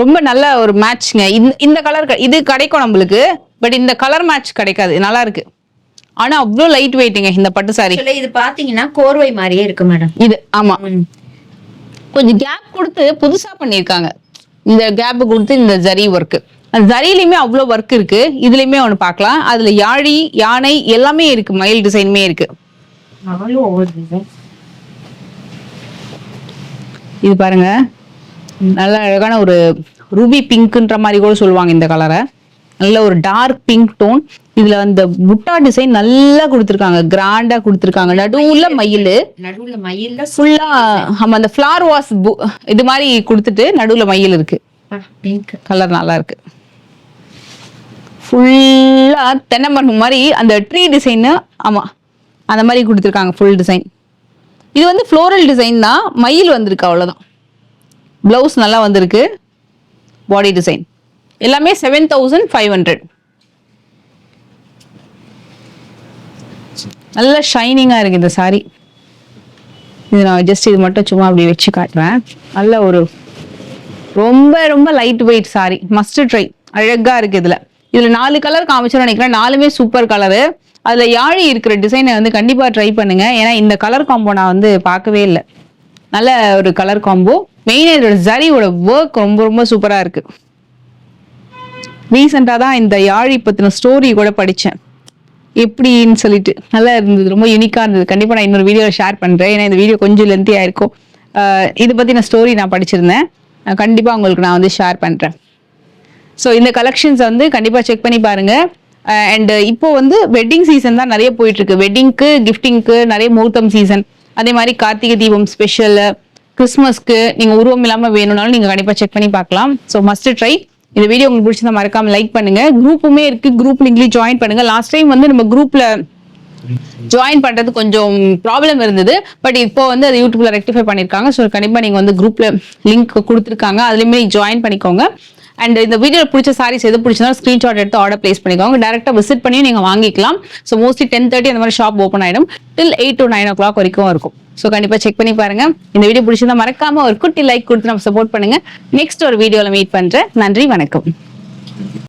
ரொம்ப நல்ல ஒரு மேட்ச்ங்க. இந்த கலர் இது கிடைக்கும் நம்மளுக்கு, பட் இந்த கலர் மேட்ச் கிடைக்காது. நல்லா இருக்கு. ஆனா அவ்வளோ லைட் வெயிட்டுங்க இந்த பட்டு சாரி. இது பாத்தீங்கன்னா கோர்வை மாதிரியே இருக்கு மேடம். இது ஆமா, கொஞ்சம் கேப் கொடுத்து புதுசா பண்ணிருக்காங்க. இந்த கேப் கொடுத்து இந்த ஜரி ஒர்க், அந்த ஜரியிலுமே அவ்வளோ ஒர்க் இருக்கு. இதுலயுமே ஒண்ணு பார்க்கலாம். அதுல யாழி யானை எல்லாமே இருக்கு. மயில் டிசைனுமே இருக்கு. இது பாருங்க, நல்ல அழகான ஒரு ரூபி பிங்க்ன்ற மாதிரி கூட சொல்லுவாங்க இந்த கலரை. நல்ல ஒரு டார்க் பிங்க் டோன். இதுல அந்த புட்டா டிசைன் நல்லா கொடுத்துருக்காங்க, கிராண்டா கொடுத்துருக்காங்க. நடுவுல மயில் ஃபுல்லா ஆமா, அந்த ஃபிளவர் வாஸ் இது மாதிரி கொடுத்துட்டு நடுவுல மயில் இருக்கு. கலர் நல்லா இருக்கு. ஃபுல்லா தென்னை மரம் மாதிரி அந்த ட்ரீ டிசைன். ஆமா, அந்த மாதிரி கொடுத்துருக்காங்க ஃபுல் டிசைன். இது வந்து ஃப்ளோரல் டிசைன் தான், மயில் வந்திருக்கு அவ்வளவுதான். பிளவுஸ் நல்லா வந்திருக்கு. பாடி டிசைன் எல்லாமே 7500. நல்ல ஷைனிங்கா இருக்கு இந்த சாரி. இது நான் ஜஸ்ட் இது மட்டும் சும்மா அப்படி வச்சு காட்டுறேன். நல்ல ஒரு ரொம்ப ரொம்ப light weight sorry, must try. அழகா இருக்கு. இதுல 4 கலர் காமிச்சோன்னு நினைக்கிறேன். 4மே சூப்பர் கலரு. அதுல யாழி இருக்கிற டிசைனை வந்து கண்டிப்பா ட்ரை பண்ணுங்க. ஏன்னா இந்த கலர் காம்போ நான் வந்து பார்க்கவே இல்லை. நல்ல ஒரு கலர் காம்போ. மெயினாக இதோட ஜரியோட ஒர்க் ரொம்ப ரொம்ப சூப்பரா இருக்கு. ரீசெண்டாக தான் இந்த யாழி பத்தின ஸ்டோரி கூட படித்தேன், எப்படின்னு சொல்லிட்டு. நல்லா இருந்தது, ரொம்ப யூனிக்கா இருந்தது. கண்டிப்பா நான் இன்னொரு வீடியோவில் ஷேர் பண்றேன். ஏன்னா இந்த வீடியோ கொஞ்சம் லென்த்தியா இருக்கும். இதை பத்தின ஸ்டோரி நான் படிச்சிருந்தேன். கண்டிப்பா உங்களுக்கு நான் வந்து ஷேர் பண்றேன். ஸோ இந்த கலெக்ஷன்ஸ் வந்து கண்டிப்பா செக் பண்ணி பாருங்க. அண்ட் இப்போ வந்து வெட்டிங் சீசன் தான் நிறைய போயிட்டு இருக்கு. வெட்டிங்க்கு கிஃப்டிங்க்கு நிறைய முகூர்த்தம் சீசன். அதே மாதிரி கார்த்திகை தீபம் ஸ்பெஷல், கிறிஸ்மஸ்க்கு நீங்க உருவம் இல்லாம வேணும்னாலும் நீங்க கண்டிப்பா செக் பண்ணி பார்க்கலாம். So must try. இந்த வீடியோ உங்களுக்கு பிடிச்சிருந்தா மறக்காம லைக் பண்ணுங்க. குரூப்புமே இருக்கு, குரூப் லிங்க்லயும் ஜாயின் பண்ணுங்க. லாஸ்ட் டைம் வந்து நம்ம குரூப்ல ஜாயின் பண்றது கொஞ்சம் ப்ராப்ளம் இருந்தது. பட் இப்போ வந்து அது யூடியூப்ல ரெக்டிஃபை பண்ணிருக்காங்க. ஸோ கண்டிப்பா நீங்க வந்து குரூப்ல லிங்க் கொடுத்துருக்காங்க, அதுலயுமே ஜாயின் பண்ணிக்கோங்க. அண்ட் இந்த வீடியோ பிடிச்ச சாரீஸ் எது பிடிச்சிருந்தா ஸ்கிரீன்ஷாட் எடுத்து ஆர்டர் பிளேஸ் பண்ணிக்கோங்க. டேரக்டா விசிட் பண்ணி நீங்க வாங்கிக்கலாம். ஸோ மோஸ்ட்லி 10:30 அந்த மாதிரி ஷாப் ஓப்பன் ஆயிடும். டில் 8 to 9 o'clock வரைக்கும் இருக்கும். ஸோ கண்டிப்பா செக் பண்ணி பாருங்க. இந்த வீடியோ பிடிச்சிருந்தா மறக்காம ஒரு குட்டி லைக் கொடுத்து நம்ம சப்போர்ட் பண்ணுங்க. நெக்ஸ்ட் ஒரு வீடியோல மீட் பண்றேன். நன்றி, வணக்கம்.